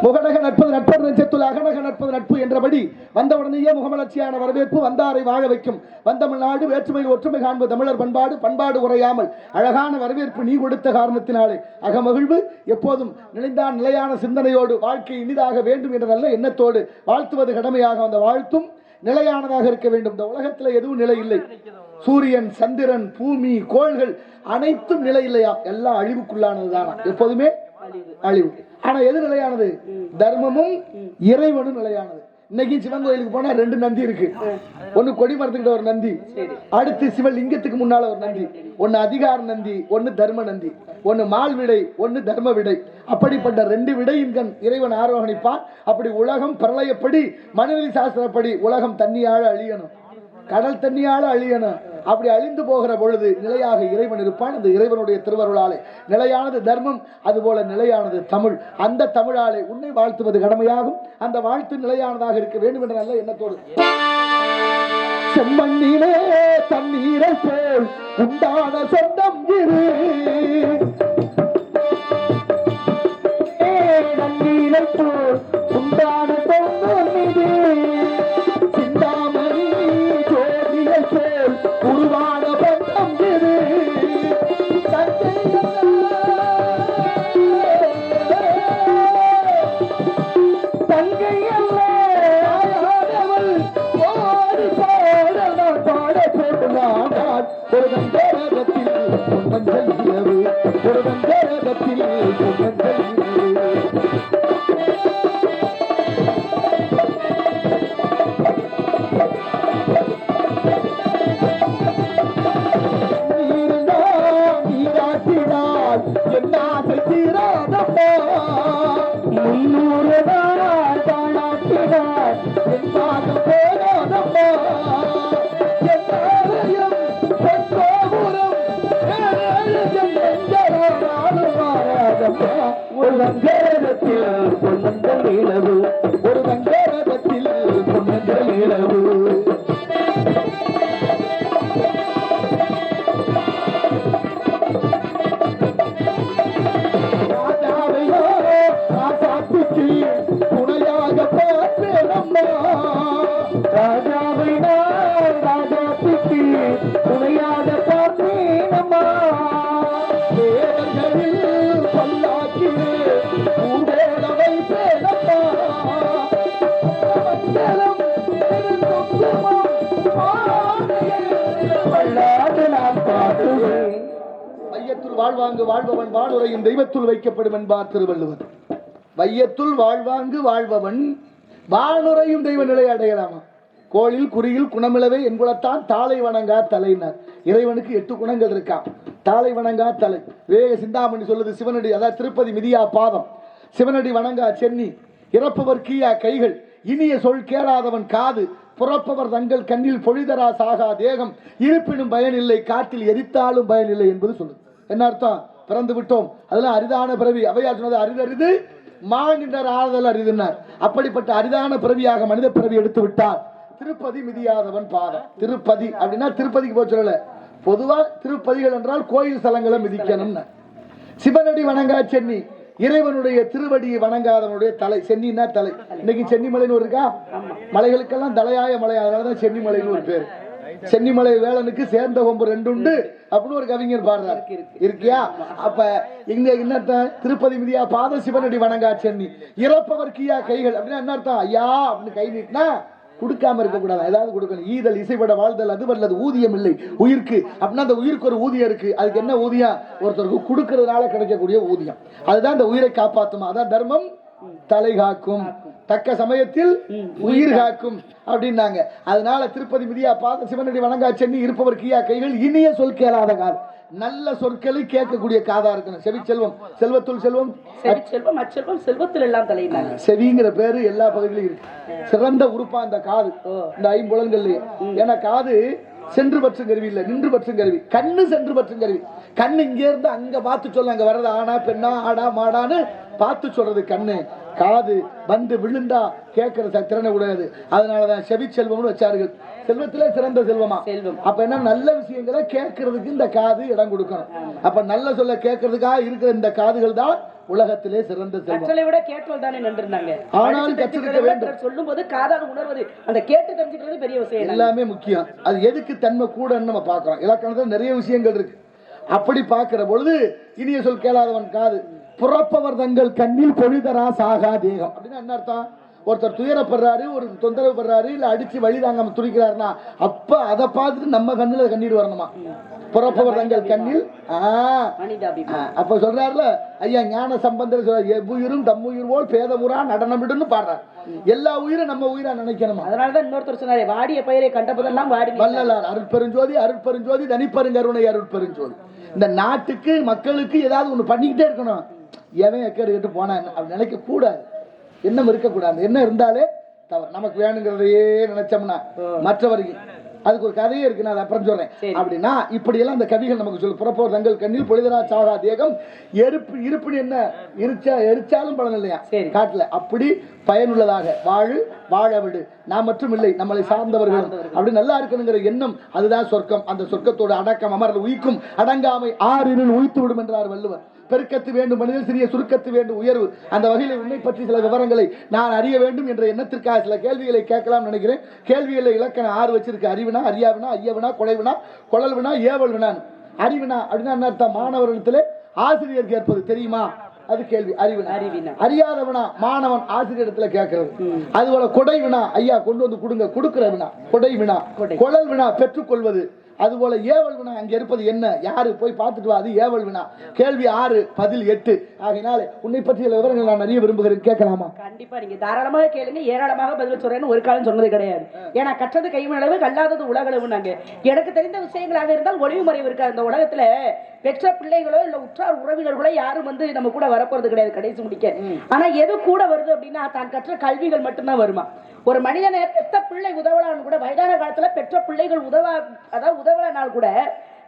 முகநக நட்பது நட்பது நெஞ்சத்துள் அகநக நட்பது நட்பு என்றபடி வந்தவுடனேயே முகமலர்ச்சியான வரவேற்பு வந்தாரை வாழ வைக்கும். வந்தமிழ்நாடு வேற்றுமையில் ஒற்றுமை காண்பது தமிழர் பண்பாடு. பண்பாடு உரையாமல் அழகான வரவேற்பு நீ கொடுத்த காரணத்தினாலே அகமகிழ்வு எப்போதும் நிலைந்தான் நிலையான சிந்தனையோடு வாழ்க்கை இனிதாக வேண்டும் என்ற நல்ல எண்ணத்தோடு வாழ்த்துவது கடமையாக அந்த வாழ்த்தும் நிலையானதாக இருக்க வேண்டும். இந்த உலகத்தில் எதுவும் நிலை இல்லை. சூரியன், சந்திரன், பூமி, கோள்கள் அனைத்தும் நிலை இல்லையா, எல்லாம் அழிவுக்குள்ளானதுதானா, எப்போதுமே அழிவு. ஆனா எது நிலையானது? தர்மமும் இறைவனும் நிலையானது. இன்னைக்கு சிவன் கோயிலுக்கு போனா 2 நந்தி இருக்கு. ஒன்னு கொடிமரத்துக்கிட்ட ஒரு நந்தி, அடுத்து சிவலிங்கத்துக்கு முன்னால ஒரு நந்தி. ஒன்னு அதிகார நந்தி, ஒன்னு தர்ம நந்தி. ஒன்னு மால் விடை, ஒன்னு தர்ம விடை. அப்படிப்பட்ட 2 விடையின் கண் இறைவன் ஆரோகணிப்பான். அப்படி உலகம் பிரளயப்படி மனுநீதி சாஸ்திரப்படி உலகம் தண்ணியால அழியணும், கடல் தண்ணியால அழியணும். அப்படி அழிந்து போகிற பொழுது நிலையாக இறைவன் இருப்பான். அந்த இறைவனுடைய திருவருளாலே நிலையானது தர்மம், அதுபோல நிலையானது தமிழ். அந்த தமிழாலே உன்னை வாழ்த்துவது கடமையாகும். அந்த வாழ்த்து நிலையானதாக இருக்க வேண்டும் என்ற நல்ல எண்ணத்தோடு செம்மண்ணிலே தண்ணீரை போல் உண்டான சொந்தம் இரு, நன்னீரை போல் உண்டான சொந்தம் இது, சிந்தாமணி ஜோதியை போல் உருவான பந்தம் இது, தங்கை அல்ல ஆயாதவள் ஓடி பாடல் பாட போடுவான். ஒரு வந்தரகத்தில் பொன்னஞ்சல் இரவு, ஒரு வந்தரகத்தில் பொன்னஞ்சல் இரவு. ஒரு வங்கரத்தில் பொன்னங்கள் இளவு, ஒரு வங்கரத்தில் பொன்னங்கள் இளவு. ராஜாவையோ ராசாத்திக்கு துணையாக பார்ப்பேனம்மா, ராஜாவை நான் ராஜாத்திக்கு துணையாக பார்ப்பேனம்மா. வையத்துள் வாழ்வாங்கு வாழ்பவன் வானுரையும் தெய்வத்துள் வைக்கப்படும் என்பார் திருவள்ளுவர். வையத்துள் வாழ்வாங்கு வாழ்பவன் வானுரையும் தெய்வ நிலை அடையலாமா. கோளில் குறியில் குணமிழவே என்புலத்தான் தாளை வணங்கா தலையினர். இறைவனுக்கு 8 குணங்கள் இருக்கான். தாளை வணங்கா தலை, வேக சிந்தாமணி சொல்லுது சிவனடி, அதாவது திருப்பதி மிதியா பாதம், சிவனடி வணங்கா சென்னி, இறப்பவர் கீயா கைகள், இனிய சொல் கேளாதவன் காது, புறப்பவர் தங்கள் கண்ணில் பொழிதரா சாகா தேகம், இருப்பினும் பயனில்லை காற்றில் எரித்தாலும் பயனில்லை என்பது சொல்லுது. என்ன அர்த்தம்? பிறந்து விட்டோம், அதெல்லாம் அரிதான பிறவி. அவையார் சொன்னது அரிதறிது மாநிலர் ஆறுதல் அரிதினார். அப்படிப்பட்ட அரிதான பிறவியாக மனித பிறவி எடுத்து விட்டார். திருப்பதி மிதியாதவன் பாதம். திருப்பதி அப்படின்னா திருப்பதிக்கு போய் சொல்லல, பொதுவா திருப்பதிகள் என்றால் கோயில் ஸ்தலங்களை மிதிக்கணும். சிவனடி வணங்கா சென்னி, இறைவனுடைய திருவடியை வணங்காதவனுடைய தலை. சென்னின்னா தலை. இன்னைக்கு சென்னிமலைன்னு ஒரு இருக்கா, மலைகளுக்கெல்லாம் தலையாய மலை, அதனாலதான் சென்னிமலைன்னு ஒரு பேர். சென்னிமலை வேலனுக்கு சேர்ந்த கொம்பு 2 உண்டு அப்படின்னு ஒரு கவிஞர் பாடுறாரு. இருக்கியா? அப்ப இங்க என்ன திருப்பதி மிதியா பாத, சிவனடி வணங்கா சென்னி, இறப்பவர் கீயா கைகள் அப்படின்னா என்ன அர்த்தம்? ஐயா அப்படின்னு கை நீட்டினா கொடுக்காம இருக்க கூடாது, ஏதாவது கொடுக்கணும். ஈதல் இசைப்பட வாழ்தல் அது வல்லது ஊதியம் இல்லை உயிர்க்கு அப்படின்னா அந்த உயிருக்கு ஒரு ஊதியம் இருக்கு. அதுக்கு என்ன ஊதியம்? ஒருத்தருக்கு கொடுக்கறதுனால கிடைக்கக்கூடிய ஊதியம். அதுதான் இந்த உயிரை காப்பாத்துமா. அதான் தர்மம் தலை காக்கும், தக்க சமயத்தில் உயிர் காக்கும் அப்படின்னாங்க. அதனால திருப்பதி மிதியா பாத, சிவனடி வணங்கா சென்னி, இருப்பவர் கீயா கைகள், இனிய சொல் கேளாத காது, நல்ல சொற்களை கேட்கக்கூடிய காதா இருக்கணும். செவி செல்வம், செல்வத்துள் செல்வம், செல்வம் அச்செல்வம் செல்வத்தில் எல்லாம் தலையினாங்க. செவிங்கிற பேரு எல்லா பகுதியிலும் இருக்கு. சிறந்த உறுப்பா இந்த காது, இந்த 5 புலன்கள்லயே. ஏன்னா காது சென்று பற்றும் கருவி இல்ல, நின்று பற்றும் கருவி. கண்ணு சென்று பற்றும் கருவி. கண்ணு இங்க இருந்து அங்க பார்த்து சொல்ல, அங்க வர்றது ஆனா பெண்ணா ஆடா மாடான்னு பார்த்து சொல்றது கண்ணு. காது வந்து விழுந்தா கேட்கிற திறனை உடையது. அதனாலதான் செவி செல்வம்னு வச்சார்கள். செல்வத்திலே சிறந்த செல்வமா. அப்ப என்ன, நல்ல விஷயங்களை கேட்கறதுக்கு இந்த காது இடம் கொடுக்கணும். அப்ப நல்ல சொல்ல கேட்கறதுக்காக இருக்கிற இந்த காதுகள் தான் உலகத்திலே சிறந்த செல்வம். கற்றலை விட கேட்டல் தானே நின்றுருந்தாங்க. ஆனாலும் கற்றிருக்க வேண்டும். சொல்லும் போது காதால் உணர்வது, அந்த கேட்டு தெரிஞ்சுக்கிறது பெரிய விஷயம். எல்லாமே முக்கியம். அது எதுக்கு தன்மை கூடன்னு நம்ம பார்க்கிறோம். இலக்கணத்துல நிறைய விஷயங்கள் இருக்கு. அப்படி பார்க்கிற பொழுது இனிய சொல் கேளாதவன் காது, புறப்பவர் தங்கள் கண்ணில் பொழிதரா சாகா தேகம். அப்படின்னா என்ன அர்த்தம்? ஒருத்தர் துயரப்படுறாரு, ஒரு தொந்தரவு படுறாரு, இல்ல அடிச்சு வழி தாங்காம துடிக்கிறாருன்னா அப்ப அதை பார்த்துட்டு நம்ம கண்ணுல கண்ணீர் வரணுமா? புறப்பவர் தங்கள் கண்ணில். அப்ப சொல்றாருல ஐயா ஞான சம்பந்தர் சொல்ற, எவ்வுயிரும் தம்முயிர் போல் பேதமுறா நடனமிடுன்னு பாடுறாரு. எல்லா உயிரும் நம்ம உயிரா நினைக்கணுமா? அதனாலதான் இன்னொருத்தர் சொன்னாரு, வாடிய பயிரை கண்டபோதெல்லாம் வாடி. வள்ளலார் அருட்பெருஞ்சோதி அருட்பெருஞ்சோதி தனிப்பெருங்கருணை அருட்பெருஞ்சோதி. இந்த நாட்டுக்கு மக்களுக்கு ஏதாவது ஒண்ணு பண்ணிக்கிட்டே இருக்கணும். எவன் எக்கேடு கேட்டு போனா அப்படி நினைக்க கூடாது. எண்ணம் இருக்கக்கூடாது. என்ன இருந்தாலே தவறு. நமக்கு வேணுங்கிறதையே நினைச்சோம்னா மற்றவர்கள் அதுக்கு ஒரு கதையே இருக்கு, நான் அப்புறம் சொல்றேன். அப்படின்னா இப்படி எல்லாம் அந்த கவிகள் நமக்கு சொல்லு. புறப்போர் தங்கள் கண்ணில் பொழுதரா சாகா தேகம், இருப்புன்னு என்ன எரிச்சாலும் பலன் இல்லையா காட்டுல. அப்படி பயனுள்ளதாக வாழ விடு. நான் மட்டும் இல்லை, நம்மளை சார்ந்தவர்களும் அப்படி நல்லா இருக்கணுங்கிற எண்ணம், அதுதான் சொர்க்கம். அந்த சொர்க்கத்தோட அடக்கம் அமர்ந்து உயிக்கும் அடங்காமை ஆறினுள் உயித்து விடும் என்றார் வள்ளுவர். பெருக்கத்து வேண்டும் மனிதன், சிறிய சுருக்கத்து வேண்டும் உயர்வு. அந்த வகையில் உன்னை பற்றி சில விவரங்களை நான் அறிய வேண்டும் என்ற எண்ணத்திற்காக சில கேள்விகளை கேட்கலாம் நினைக்கிறேன். கேள்விகளை இலக்கணம் 6 வச்சிருக்கு. அறிவினா, அறியாவினா, ஐயவினா, கொலைவினா, கொழல்வினா, ஏவல் வினான். அறிவினா அப்படின்னா என்ன அர்த்தம்? மாணவரிடத்திலே ஆசிரியர் கேட்பது தெரியுமா, அது கேள்வி. அறிவினா. அறியாதவனா மாணவன் ஆசிரியர் இடத்துல கேட்கறது. அதுபோல கொடை வினா, ஐயா கொண்டு வந்து கொடுங்க, கொடுக்கிற வினா கொடை வினா. கொழல் வினா பெற்றுக்கொள்வது. அதுபோல ஏவல் வினா, அங்க இருப்பது என்ன, யாரு போய் பார்த்துட்டு வா, அது ஏவல் வினா. கேள்வி 6 பதில் 8. ஆகையினால உன்னை பற்றிய விவரங்கள் நான் அறிய விரும்புகிறேன், கேட்கலாமா? கண்டிப்பா நீங்க தாராளமாக கேளுங்க, ஏராளமாக பதில் சொல்றேன்னு ஒரு காலம் சொன்னது கிடையாது. ஏன்னா கற்றது கைமளவு கல்லாதது உலகளவு. நாங்க எனக்கு தெரிந்த விஷயங்களாக இருந்தால் ஒளிவு மறைவு இருக்காது. இந்த உலகத்துல பெற்ற பிள்ளைகளோ இல்ல உற்றார் உறவினர்களோ யாரும் நம்ம கூட வரப்போறது கிடையாது கடைசி முடிக்க. ஆனா எது கூட வருது அப்படின்னா தான் கற்ற கல்விகள் மட்டும்தான் வருமா. ஒரு மனிதனை பெற்ற பிள்ளை உதவலான்னு கூட வயதான காலத்துல பெற்ற பிள்ளைகள் உதவலனால் கூட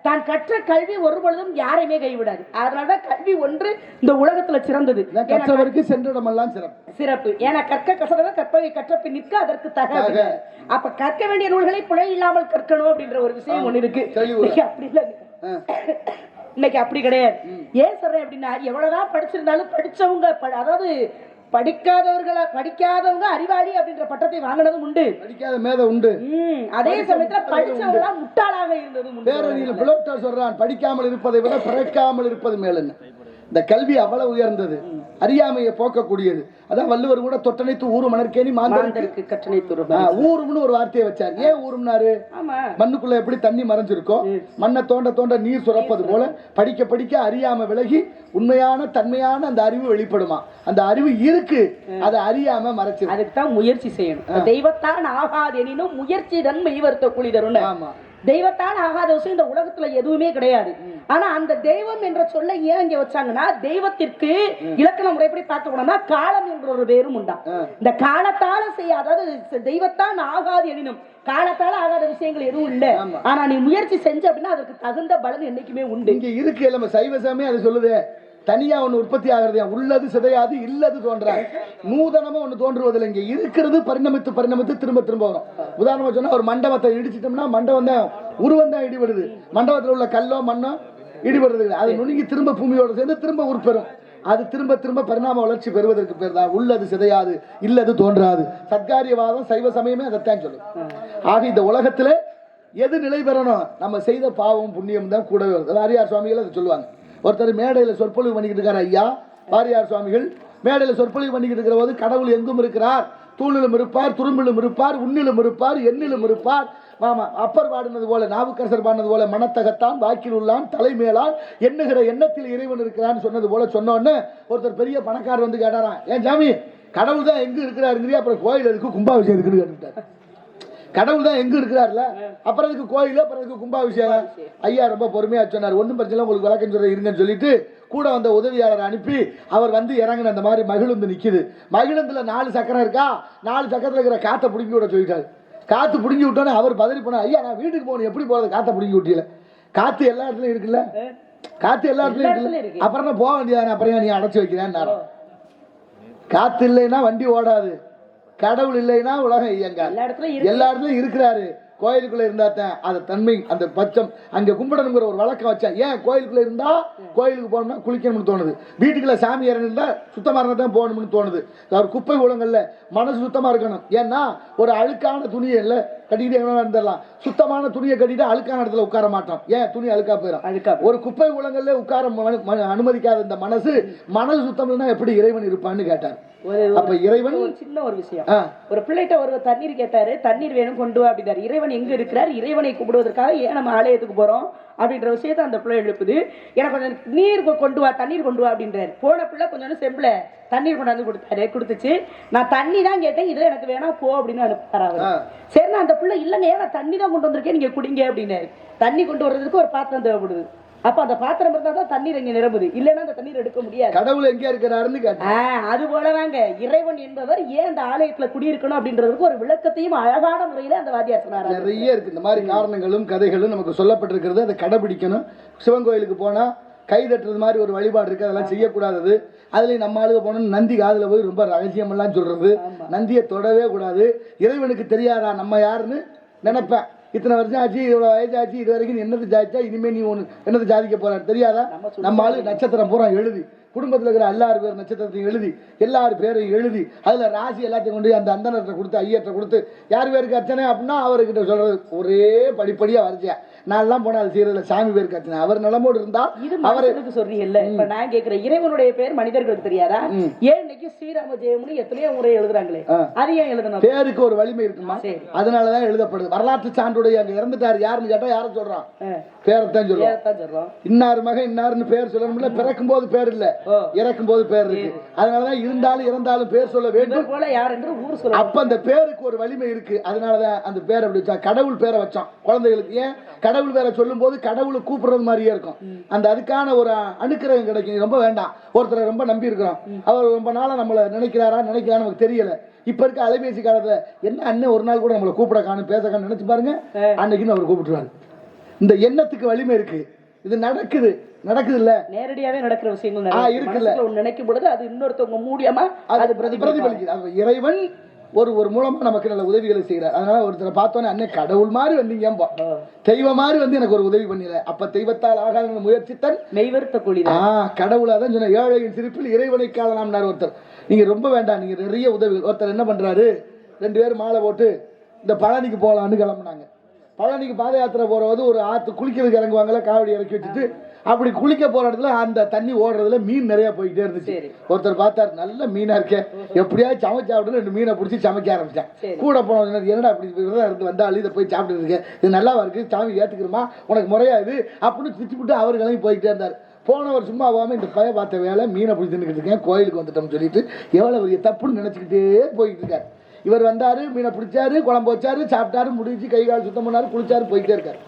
தான் கற்ற கல்வி ஒரு பொழுதும் யாரையுமே கைவிடாது. அதனாலதான் கல்வி ஒன்று இந்த உலகத்துல சிறந்தது. கற்றவருக்கு சென்றிடமெல்லாம் சிறப்பு. ஏன்னா கற்பவை கற்ற பின் நிற்க அதற்கு தக. அப்ப கற்க வேண்டிய நூல்களை பிழை இல்லாமல் கற்கணும் அப்படின்ற ஒரு விஷயம் ஒண்ணு இருக்கு. அப்படி இல்ல, இன்னைக்கு அப்படி கிடையாது. ஏன் சொல்றேன் அப்படின்னா, எவ்வளவுதான் படிச்சிருந்தாலும் படிச்சவங்க, அதாவது படிக்காதவங்க அறிவாளி அப்படின்ற பட்டத்தை வாங்கினதும் உண்டு, படிக்காத மேதை உண்டு. அதே சமயத்துல படிச்சவங்க முட்டாளாக இருந்ததும் உண்டு. சொல்றான், படிக்காமல் இருப்பதை விட பிறக்காமல் இருப்பது மேலுன்னு. இந்த கல்வி அவ்வளவு உயர்ந்தது, அறியாமையை போக்கக்கூடியது. அதான் வள்ளுவர் கூட தொட்டனைத்து ஊரு மணற்கேணி மாந்தருக்கு கற்றனைத்து ஊரும்னு ஒரு வார்த்தையை வச்சார். ஏன் ஊரும்னாரு? மண்ணுக்குள்ள எப்படி தண்ணி மறைஞ்சிருக்கோ, மண்ணை தோண்ட தோண்ட நீர் சுரப்பது போல படிக்க படிக்க அறியாம விலகி உண்மையான தன்மையான அந்த அறிவு வெளிப்படுமா. அந்த அறிவு இருக்கு, அதை அறியாம மறைச்சு. அதுக்குதான் முயற்சி செய்யணும். தெய்வத்தான் ஆகாது எனினும் முயற்சி தன்மை வருத்த கூலி தரும். ஆமா, தெய்வத்தால் ஆகாத விஷயம் இந்த உலகத்துல எதுவுமே கிடையாது. ஆனா அந்த தெய்வம் என்ற சொல்ல ஏன் இங்க வச்சாங்கன்னா, தெய்வத்திற்கு இலக்கண முறைப்படி பார்க்க போனோம்னா காலம் என்ற ஒரு பேரும் உண்டா. இந்த காலத்தால செய்ய, அதாவது தெய்வத்தான் ஆகாது எனினும் காலத்தால ஆகாத விஷயங்கள் எதுவும் இல்ல. ஆனா நீ முயற்சி செஞ்ச அப்படின்னா அதற்கு தகுந்த பலன் என்னைக்குமே உண்டு. இங்க இருக்கு நம்ம சைவசாமி அது சொல்லுது. தனியா ஒண்ணு உற்பத்தி ஆகிறது, உள்ளது சிதையாது, இல்லது தோன்றாது. நூதனமா ஒண்ணு தோன்றுவதில்லை. இங்க இருக்கிறது பரிணமித்து திரும்ப திரும்ப வரும். உதாரணமா சொன்னா, ஒரு மண்டபத்தை இடிச்சிட்டோம்னா மண்டபம் தான் உருவம் தான் இடிபடுது. மண்டபத்தில் உள்ள கல்லோ மண்ணோ இடிபடுறது. அது நுணுங்கி திரும்ப பூமியோட சேர்ந்து திரும்ப உருப்பெறும். அது திரும்ப திரும்ப பரிணாம வளர்ச்சி பெறுவதற்கு பேர் தான் உள்ளது சிதையாது, இல்லது தோன்றாது. சத்காரியவாதம் சைவ சமயமே அதைத்தான் சொல்லும். ஆக இந்த உலகத்துல எது நிலை பெறணும்? நம்ம செய்த பாவம் புண்ணியம் தான் கூடவே வருது. வாரியார் சுவாமிகள் அதை சொல்லுவாங்க. ஒருத்தர் மேடையில் சொற்பொழிவு பண்ணிக்கிட்டு இருக்காரு. ஐயா வாரியார் சுவாமிகள் மேடையில் சொற்பொழிவு பண்ணிக்கிட்டு இருக்கிற போது, கடவுள் எங்கும் இருக்கிறார், தூணிலும் இருப்பார், துரும்பிலும் இருப்பார், உன்னிலும் இருப்பார், எண்ணிலும் இருப்பார். மாமா அப்பர் பாடினது போல, நாவுக்கரசர் பாடினது போல, மனத்தகத்தான் வாக்கில் உள்ளான் தலைமேலான் எண்ணுகிற எண்ணத்தில் இறைவன் இருக்கிறான்னு சொன்னது போல சொன்னோன்னு ஒருத்தர் பெரிய பணக்காரர் வந்து கேட்டாராம், ஏன் சாமி கடவுள் தான் எங்க இருக்கிறாருங்கிறியா, அப்புறம் கோயில் இருக்கு கும்பாபிஷேகம் இருக்குன்னு கேட்டுட்டார். கடவுள் தான் எங்க இருக்கிறார்ல, அப்புறம் அதுக்கு கோயில், அப்புறம் அதுக்கு கும்பாபிஷேகம். ஐயா ரொம்ப பொறுமையா சொன்னார். ஒன்றும் பிரச்சனை, உங்களுக்கு விளக்கம் சொல்ற இருங்கன்னு சொல்லிட்டு கூட வந்த உதவியாளர் அனுப்பி அவர் வந்து இறங்கின. அந்த மாதிரி மகிழுந்து நிக்குது. மகிழுந்துல 4 சக்கரம் இருக்கா, 4 சக்கரத்துல இருக்கிற காத்தை பிடிங்கி விட சொல்லிட்டாரு. காத்து பிடிங்கி விட்டோன்னே அவர் பதறி போனார். ஐயா நான் வீட்டுக்கு போகணும், எப்படி போறது, காத்தை பிடிங்கி விட்டீல. காத்து எல்லா இடத்துலயும் இருக்குல்ல, காத்து எல்லா இடத்துலயும் இருக்குல்ல, அப்புறம் தான் போக வேண்டியதானே, அப்புறம் நீ அடைச்சு வைக்கிறேன்னு. காத்து இல்லைன்னா வண்டி ஓடாது, கடவுள் இல்லைன்னா உலகம் இயங்காது. எல்லா இடத்துலயும் இருக்கிறாரு. கோயிலுக்குள்ள இருந்தா தான் அது தன்மை அந்த பச்சம் அங்க கும்பிடணுங்கிற ஒரு வழக்கம் வச்சேன். ஏன் கோயிலுக்குள்ள இருந்தா கோயிலுக்கு போகணும்னா குளிக்கணும்னு தோணுது, வீட்டுக்குள்ள சாமி இருந்தா சுத்தமா இருந்தா தான் போகணும்னு தோணுது. ஒரு குப்பை குளங்கள்ல மனசு சுத்தமா இருக்கணும். ஏன்னா ஒரு அழுக்கான துணியை இல்ல கட்டிக்கிட்டு எங்க இருந்துடலாம், சுத்தமான துணியை கட்டிட்டு அழுக்கான இடத்துல உட்கார மாட்டோம். ஏன் துணி அழுக்கா போயிடும். ஒரு குப்பை குளங்கள்ல உட்கார அனுமதிக்காத இந்த மனசு சுத்தம் இல்லைன்னா எப்படி இறைவன் இருப்பான்னு கேட்டார். அப்ப இறைவன் சின்ன ஒரு விஷயம், ஒரு பிள்ளைகிட்ட ஒரு தண்ணீர் கேட்டாரு, தண்ணீர் வேணும் கொண்டு வா அப்படின்னாரு. இறைவன் எங்க இருக்கிறார், இறைவனை கும்பிடுவதற்காக ஏன் நம்ம ஆலயத்துக்கு போறோம் அப்படின்ற விஷயத்த அந்த பிள்ளை எழுப்புது. எனக்கு கொஞ்சம் நீர் கொண்டு வா, தண்ணீர் கொண்டு வா அப்படின்றாரு. போன பிள்ளை கொஞ்சம் செம்புல தண்ணீர் கொண்டாந்து கொடுத்தாரு, கொடுத்துச்சு. நான் தண்ணி தான் கேட்டேன், இதுல எனக்கு வேணா போ அப்படின்னு அனுப்புறாரு. சரி, நான் அந்த பிள்ளை இல்லைங்க நான் தண்ணி தான் கொண்டு வந்திருக்கேன், நீங்க குடிங்க அப்படின்னாரு. தண்ணி கொண்டு வர்றதுக்கு ஒரு பாத்திரம் தேவைப்படுது. அப்ப அந்த பாத்திரம் இருந்தா தான் தண்ணீர் இங்க நிரம்புது, இல்லைன்னா அந்த தண்ணீர் எடுக்க முடியாது. கடவுள் எங்க இருக்கிறாருன்னு கேட்டேன். அது போலதாங்க இறைவன் என்பவர் ஏன் அந்த ஆலயத்துல குடியிருக்கணும் அப்படின்றதுக்கு ஒரு விளக்கத்தையும் அழகான முறையில அந்த வாத்தியார் சொன்னார். நிறைய இருக்கு இந்த மாதிரி காரணங்களும் கதைகளும் நமக்கு சொல்லப்பட்டிருக்கிறது. அதை கடைபிடிக்கணும். சிவன் கோயிலுக்கு போனா கை தட்டுறது மாதிரி ஒரு வழிபாடு இருக்கு, அதெல்லாம் செய்யக்கூடாது. அதுல நம்ம ஆளுக போனோம் நந்தி காதுல போய் ரொம்ப ரகசியம் எல்லாம் சொல்றது, நந்தியை தொடவே கூடாது. இறைவனுக்கு தெரியாதா நம்ம யாருன்னு நினைப்பேன். இத்தனை வருஷம் ஆச்சு, இவ்வளவு வயசாச்சு, இது வரைக்கும் நீ என்னது ஜாதிச்சா, இனிமே நீ ஒண்ணு என்னது ஜாதிக்க போற தெரியாதா? நம்ம ஆளு நட்சத்திரம் பூரா எழுதி, குடும்பத்தில் இருக்கிற எல்லாரும் பேர் நட்சத்திரத்தையும் எழுதி, எல்லாரும் பேரையும் எழுதி, அதுல ராசி எல்லாத்தையும் கொண்டு அந்த அந்தனத்தை கொடுத்து ஐயத்தை கொடுத்து யார் பேருக்கு அர்ச்சனை அப்படின்னா அவர்கிட்ட சொல்றது ஒரே படிப்படியா வரிசையா. நான் எல்லாம் போனா அது செய்யறதுல சாமி பேருக்கு அர்ச்சனை. அவர் நிலமோடு இருந்தா அவருக்கு சொல்றீங்கல்ல. இப்ப நான் கேட்கிறேன், இறைவனுடைய பேர் மனிதர்களுக்கு தெரியாதா? ஏன் இன்னைக்கு ஸ்ரீராம ஜெயம்னு எத்தனையோ முறை எழுதுறாங்களே, அது ஏன் எழுதணும்? பேருக்கு ஒரு வலிமை இருக்குமா, அதனாலதான் எழுதப்படுது. வரலாற்று சான்றுடைய அங்க இறந்துட்டாரு யாருன்னு கேட்டா யாரும் சொல்றான், பேரத்தான் சொல்றோம். இன்னார் மகன் இன்னாருன்னு பேர் சொல்லணும்ல. பிறக்கும் போது பேர் இல்ல, இறக்கும் போது பேர் இருக்கு. அதனாலதான் இருந்தாலும் இறந்தாலும் பேர் சொல்ல வேண்டும் போல யார் என்று ஊர் சொல்ல. அப்ப அந்த பேருக்கு ஒரு வலிமை இருக்கு. அதனாலதான் அந்த பேரை அப்படி வச்சா. கடவுள் பேரை வச்சோம் குழந்தைகளுக்கு. ஏன் கடவுள் பேரை சொல்லும் போது கடவுளை கூப்பிடுறது மாதிரியே இருக்கும். அந்த அதுக்கான ஒரு அனுக்கிரகம் கிடைக்கும். ரொம்ப வேண்டாம், ஒருத்தரை ரொம்ப நம்பி இருக்கிறோம், அவர் ரொம்ப நாளா நம்மளை நினைக்கிறாரா நினைக்கிறான்னு நமக்கு தெரியல. இப்ப இருக்க அலைபேசி காலத்துல என்ன அண்ணன் ஒரு நாள் கூட நம்மளை கூப்பிட காணும் பேச காணும் நினைச்சு பாருங்க, அன்னைக்குன்னு அவர் கூப்பிட்டுருவாரு. இந்த எண்ணத்துக்கு வலிமை இருக்கு. இது நடக்குது இல்ல, நேரடியாவே நடக்கிற விஷயங்கள் இருக்குல்ல. நினைக்கும் பொழுது அது இன்னொருத்தவங்க மூலியமா அது பிரதிபலிக்குது. இறைவன் ஒரு மூலமா நமக்கு நல்ல உதவிகளை செய்யறார். அதனால ஒருத்தரை பார்த்தோன்னே அண்ணன் கடவுள் மாதிரி வந்தீங்க, தெய்வம் மாதிரி வந்து எனக்கு ஒரு உதவி பண்ணிடுற. அப்ப தெய்வத்தால் ஆகாத முயற்சித்தன் மெய்வர்த்த கூலி. கடவுளாதான் சொன்ன ஏழையின் சிரிப்பில் இறைவனை காணலாம்னார் ஒருத்தர். நீங்க ரொம்ப வேண்டாம், நீங்க நிறைய உதவிகள். ஒருத்தர் என்ன பண்றாரு, 2 பேரும் மாலை போட்டு இந்த பழனிக்கு போகலான்னு கிளம்புனாங்க. பழனிக்கு பாத யாத்திரை போறது ஒரு ஆத்து குளிக்கிறதுக்கு இறங்குவாங்கல்ல, காவடி இறக்கி வச்சுட்டு அப்படி குளிக்க போற இடத்துல அந்த தண்ணி ஓடுறதுல மீன் நிறைய போயிட்டே இருந்துச்சு. ஒருத்தர் பார்த்தாரு, நல்ல மீனா இருக்கே, எப்படியாவது சமைச்சா அப்படின்னு 2 மீனை பிடிச்சி சமைக்க ஆரம்பிச்சேன். கூட போன என்னடா அப்படி இருந்து வந்தாலும் இதை போய் சாப்பிட்டு இருக்கேன், இது நல்லாவா இருக்கு, சாமி ஏத்துக்கிறமா, உனக்கு முறையா இது அப்படின்னு திட்டிவிட்டு அவர் கிளம்பி போயிட்டே இருந்தார். போனவர் சும்மா ஆகாம இந்த பைய பார்த்த வேலை மீனை பிடிச்சி தின்னுக்கிட்டு இருக்கேன், கோயிலுக்கு வந்துட்டோம்னு சொல்லிட்டு எவ்வளவு பெரிய தப்புன்னு நினைச்சுக்கிட்டே போயிட்டு இருக்காரு. இவர் வந்தாரு, மீனை பிடிச்சாரு, குழம்பு வச்சாரு, சாப்பிட்டாரு, முடிச்சு கை கால் சுத்தம் பண்ணாரு, குளிச்சாரு, போயிட்டே இருக்காரு.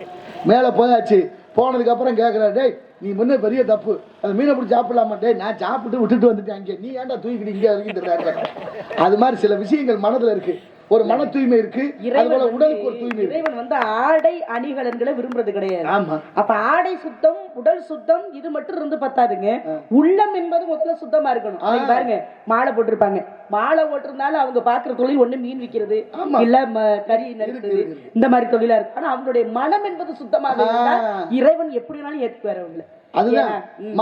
மேல போயாச்சு. போனதுக்கு அப்புறம் கேட்கிறாரு, டேய் நீ முன்ன பெரிய தப்பு, அந்த மீனை பிடிச்சி சாப்பிடலாமா? டேய் நான் சாப்பிட்டு விட்டுட்டு வந்துட்டேன், அங்கே நீ ஏன்டா தூக்கிட்டு இங்கே வரைக்கும். அது மாதிரி சில விஷயங்கள் மனதுல இருக்கு. ஒரு மன தூய்மை இருக்கு, உடலுக்கு ஒரு தூய்மை. இறைவன் வந்து ஆடை அணிகலன்களை விரும்புறது கிடையாது. அப்ப ஆடை சுத்தம், உடல் சுத்தம், இது மட்டும் இருந்து பத்தாதுங்க. உள்ளம் என்பது முதல்ல சுத்தமா இருக்கணும். பாருங்க, மாலை போட்டிருப்பாங்க, மாலை போட்டிருந்தாலும் அவங்க பாக்குற தொழில் ஒண்ணு மீன் விற்கிறது, இல்ல கறி நறுக்கிறது, இந்த மாதிரி தொழிலா இருக்கு. ஆனா அவங்களுடைய மனம் என்பது சுத்தமாக இருந்தா இறைவன் எப்படினாலும் ஏற்றுவார் அவங்களை. அதுதான்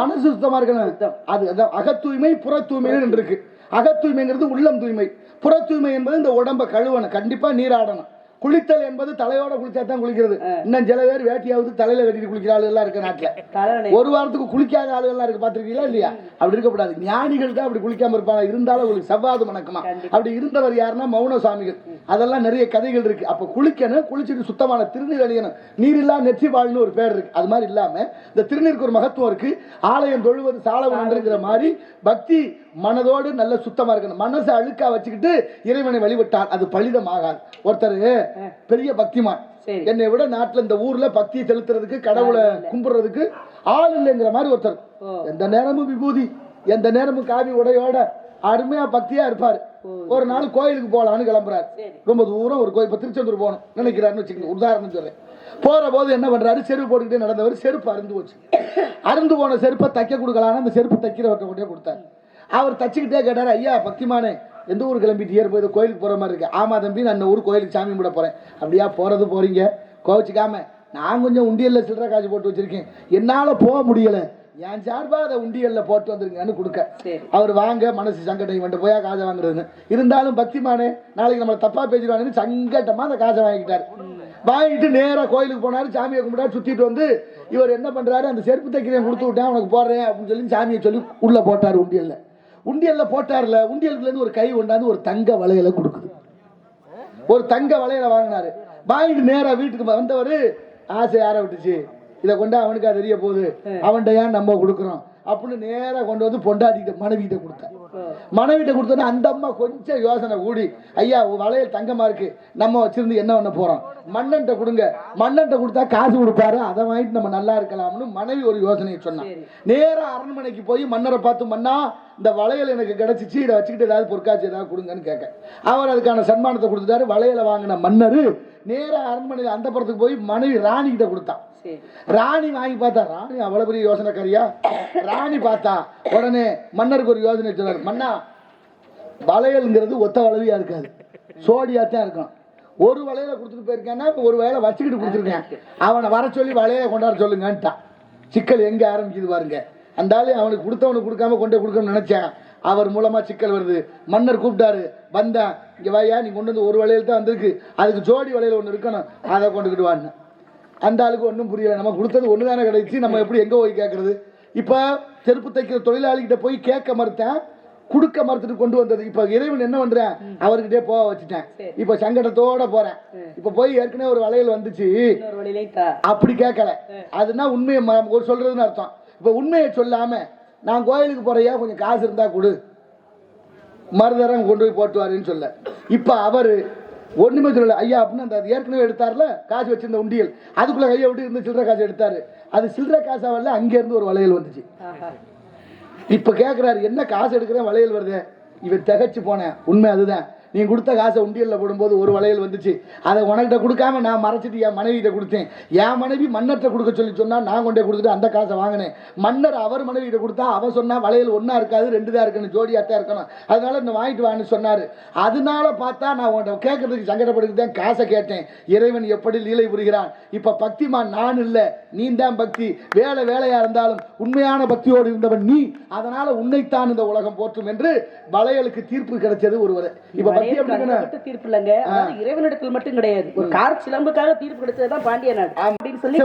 மனசு சுத்தமா இருக்கணும். அது அக தூய்மை புற தூய்மைன்னு இருக்கு. அக தூய்மைங்கிறது உள்ளம் தூய்மை, புற தூய்மை என்பது இந்த உடம்ப கழுவணும், கண்டிப்பா நீராடணும். குளித்தல் என்பது தலையோட குளிச்சா தான் குளிக்கிறது. இன்னும் சில பேர் வேட்டியாவது தலையில கட்டிட்டு குளிக்கிற ஆளுகள் எல்லாம் இருக்க நாட்டுல. ஒரு வாரத்துக்கு குளிக்காத ஆளுகள் எல்லாம் இருக்கு, பாத்துருக்கீங்களா இல்லையா? அப்படி இருக்கக்கூடாது. ஞானிகள் தான் அப்படி குளிக்காம இருப்பாங்க. இருந்தாலும் உங்களுக்கு செவ்வாது மணக்குமா. அப்படி இருந்தவர் யாருன்னா மௌன சுவாமிகள். அதெல்லாம் நிறைய கதைகள் இருக்கு. அப்ப குளிக்கணும், குளிச்சுட்டு சுத்தமான திருநீர் அணியணும். நீரில்லா நெற்றி வாழ்னு ஒரு பேர் இருக்கு. அது மாதிரி இல்லாம இந்த திருநீருக்கு ஒரு மகத்துவம் இருக்கு. ஆலயம் தொழுவது சாலவன்ங்கிற மாதிரி பக்தி மனதோடு நல்ல சுத்தமா இருக்கணும். மனசை அழுக்கா வச்சுக்கிட்டு இறைவனை வழிபட்டால் அது பலிதம் ஆகாது. ஒருத்தர் பெரிய பக்திமான், என்னை விட நாட்டுல இந்த ஊர்ல பக்தி செலுத்துறதுக்கு கடவுளை கும்பிடுறதுக்கு ஆள் இல்லைங்கிற மாதிரி ஒருத்தர். எந்த நேரமும் விபூதி, எந்த நேரமும் காவி உடையோட அருமையா பக்தியா இருப்பாரு. ஒரு நாள் கோயிலுக்கு போலான்னு கிளம்புறாரு. ரொம்ப தூரம் ஒரு கோயில், இப்ப திருச்செந்தூர் போகணும் நினைக்கிறாருன்னு வச்சுக்கோங்க, உதாரணம் சொல்றேன். போற போது என்ன பண்றாரு, செருப்பு போட்டுக்கிட்டே நடந்தவர் செருப்பு அருந்து போச்சு. அருந்து போன செருப்பை தைக்க கொடுக்கலான்னு அந்த செருப்பு தைக்கிறவர்கிட்ட கொண்டே கொடுத்தாரு. அவர் தச்சுக்கிட்டே கேட்டாரு, ஐயா பக்திமானே எந்த ஊர் கிளம்பிட்டு போய் கோயிலுக்கு போற மாதிரி இருக்கு. ஆமா தம்பி, நான் ஊர் கோயிலுக்கு சாமி கும்பிட போறேன். அப்படியா போறது போறீங்க, கோவிச்சுக்காம நான் கொஞ்சம் உண்டியல்ல சில்லறை காசு போட்டு வச்சிருக்கேன், என்னால போக முடியல, என் சார்பா அதை உண்டியல்ல போட்டு வந்துருங்கன்னு கொடுக்க. அவர் வாங்க, மனசு சங்கடம், இவன்ட்டு போயா காசை வாங்குறதுன்னு. இருந்தாலும் பக்திமானே நாளைக்கு நம்மளை தப்பா பேசிடுவாங்கன்னு சங்கட்டமா அந்த காசை வாங்கிட்டாரு. வாங்கிட்டு நேரா கோயிலுக்கு போனாரு, சாமியை கும்பிட்டாரு. சுத்திட்டு வந்து இவர் என்ன பண்றாரு, அந்த செருப்பு தைக்கிறேன் கொடுத்து விட்டேன் உனக்கு போடுறேன் அப்படின்னு சொல்லி சாமியை சொல்லி உள்ள போட்டாரு. உண்டியல்ல போட்டார்ல, உண்டியல்ல இருந்து ஒரு கை கொண்டாந்து ஒரு தங்க வளையல கொடுக்குது. ஒரு தங்க வளையல வாங்கினாரு. வாங்கிட்டு நேரா வீட்டுக்கு வந்தவரு, ஆசை யார விட்டுச்சு, இதை கொண்டு அவனுக்கா தெரிய போகுது, அவன்கிட்ட ஏன் நம்ம கொடுக்குறோம் அப்படின்னு நேரா கொண்டு வந்து பொண்டாட்டிக்கிட்ட மனைவிட்ட கொடுத்தார். மனைவிட்ட கொடுத்தோன்னா அந்த அம்மா கொஞ்சம் யோசனை கூடி, ஐயா வளையல் தங்கமா இருக்கு, நம்ம வச்சிருந்து என்ன பண்ண போறோம், மன்னன்ட்ட கொடுங்க, மன்னன்ட்ட கொடுத்தா காசு கொடுப்பாரு, அதை வாங்கிட்டு நம்ம நல்லா இருக்கலாம்னு மனைவி ஒரு யோசனையை சொன்னான். நேரா அரண்மனைக்கு போய் மன்னரை பார்த்து, மன்னா இந்த வளையல் எனக்கு கிடைச்சிச்சு, இதை வச்சுக்கிட்டு ஏதாவது பொற்காட்சி ஏதாவது கொடுங்கன்னு கேட்க. அவர் அதுக்கான சன்மானத்தை கொடுத்துட்டாரு. வளையலை வாங்கின மன்னர் நேரா அரண்மனையில் அந்த புறத்துக்கு போய் மனைவி ராணி கிட்ட கொடுத்தான். ராணி வாங்கி பார்த்தா, ராணி அவ்வளவு பெரிய யோசனைக்காரியா, ராணி பார்த்தா உடனே மன்னருக்கு ஒரு யோசனை சொன்னார். மன்னா, வளையல்ங்கிறது ஒத்த வளவியா இருக்காது, சோடியாத்தான் இருக்கும். ஒரு வளையல கொடுத்துட்டு போயிருக்கேன்னா ஒரு வளையல வச்சுக்கிட்டு கொடுத்துருக்கேன், அவனை வர சொல்லி வளைய கொண்டாட சொல்லுங்கன்ட்டான். சிக்கல் எங்க ஆரம்பிக்குது பாருங்க. அந்த ஆளு அவனுக்கு கொடுத்தவனுக்கு கொடுக்காம கொண்டே கொடுக்கணும்னு நினைச்சேன், அவர் மூலமா சிக்கல் வருது. மன்னர் கூப்பிட்டாரு, வந்தேன், இங்க வாயா, நீ கொண்டு வந்து ஒரு வளையல் தான் வந்திருக்கு, அதுக்கு ஜோடி வளையல் ஒன்று இருக்கணும், அதை கொண்டுக்கிட்டு வான்னு. அந்த ஆளுக்கு ஒன்றும் புரியல, நம்ம கொடுத்தது ஒன்று தானே கிடைச்சி, நம்ம எப்படி எங்கே போய் கேட்கறது. இப்போ செருப்பு தைக்கிற தொழிலாளிகிட்ட போய் கேட்க மறுத்தேன், கொடுக்க மறுத்துட்டு கொண்டு வந்தது. இப்போ இறைவன் என்ன பண்றேன், அவர்கிட்டே போக வச்சுட்டேன். இப்போ சங்கடத்தோட போறேன். இப்போ போய் ஏற்கனவே ஒரு வளையல் வந்துச்சு, அப்படி கேட்கல, அதுனா உண்மையை ஒரு சொல்றதுன்னு அர்த்தம். இப்போ உண்மையை சொல்லாம நான் கோயிலுக்கு போறையா, கொஞ்சம் காசு இருந்தா கொடு, மறுதரம் கொண்டு போய் போட்டுவாருன்னு சொல்ல. இப்போ அவரு ஒண்ணுமே சொல்லல. ஐயா அப்படின்னு அந்த ஏற்கனவே எடுத்தார்ல காசு வச்சிருந்த உண்டியல், அதுக்குள்ள கையை விட்டு இருந்து சில்லறை காசு எடுத்தாரு. அது சில்லறை காசா வரல, அங்க இருந்து ஒரு வளையல் வந்துச்சு. இப்ப கேக்குறாரு, என்ன காசு எடுக்கிறேன் வளையல் வருது. இவன் திகைச்சு போனேன். உண்மை அதுதான், நீ கொடுத்த காசை உண்டியல்ல போடும்போது ஒரு வளையல் வந்துச்சு, அதை உனக்கிட்ட கொடுக்காம நான் மறைச்சிட்டு என் மனைவிட்ட கொடுத்தேன். என் மனைவி மன்னர்கிட்ட கொடுக்க சொல்லி சொன்னா, நான் கொண்டே கொடுத்துட்டு அந்த காசை வாங்கினேன். மன்னர் அவர் மனைவிட்ட கொடுத்தா அவ சொன்னா வளையல் ஒன்னா இருக்காது, ரெண்டு தான் இருக்கணும், ஜோடியாத்தான் இருக்கணும், அதனால இந்த வாங்கிட்டு வான்னு சொன்னாரு. அதனால பார்த்தா நான் உன்கிட்ட கேட்கறதுக்கு சங்கடப்படுத்திதான் காசை கேட்டேன். இறைவன் எப்படி லீலை புரிகிறான். இப்ப பக்திமான் நான் இல்ல, நீ தான் பக்தி. வேலையா இருந்தாலும் உண்மையான பக்தியோடு இருந்தவன் நீ, அதனால உன்னைத்தான் இந்த உலகம் போற்றும் என்று வளையலுக்கு தீர்ப்பு கிடைச்சது ஒருவர். இப்ப தீர்ப்பு இல்லங்க, இறைவனிடத்தில் மட்டும் கிடையாது, ஒரு கார் சிலம்புக்காக தீர்ப்பு கிடைச்சதுதான் பாண்டிய நாடு அப்படின்னு சொல்லி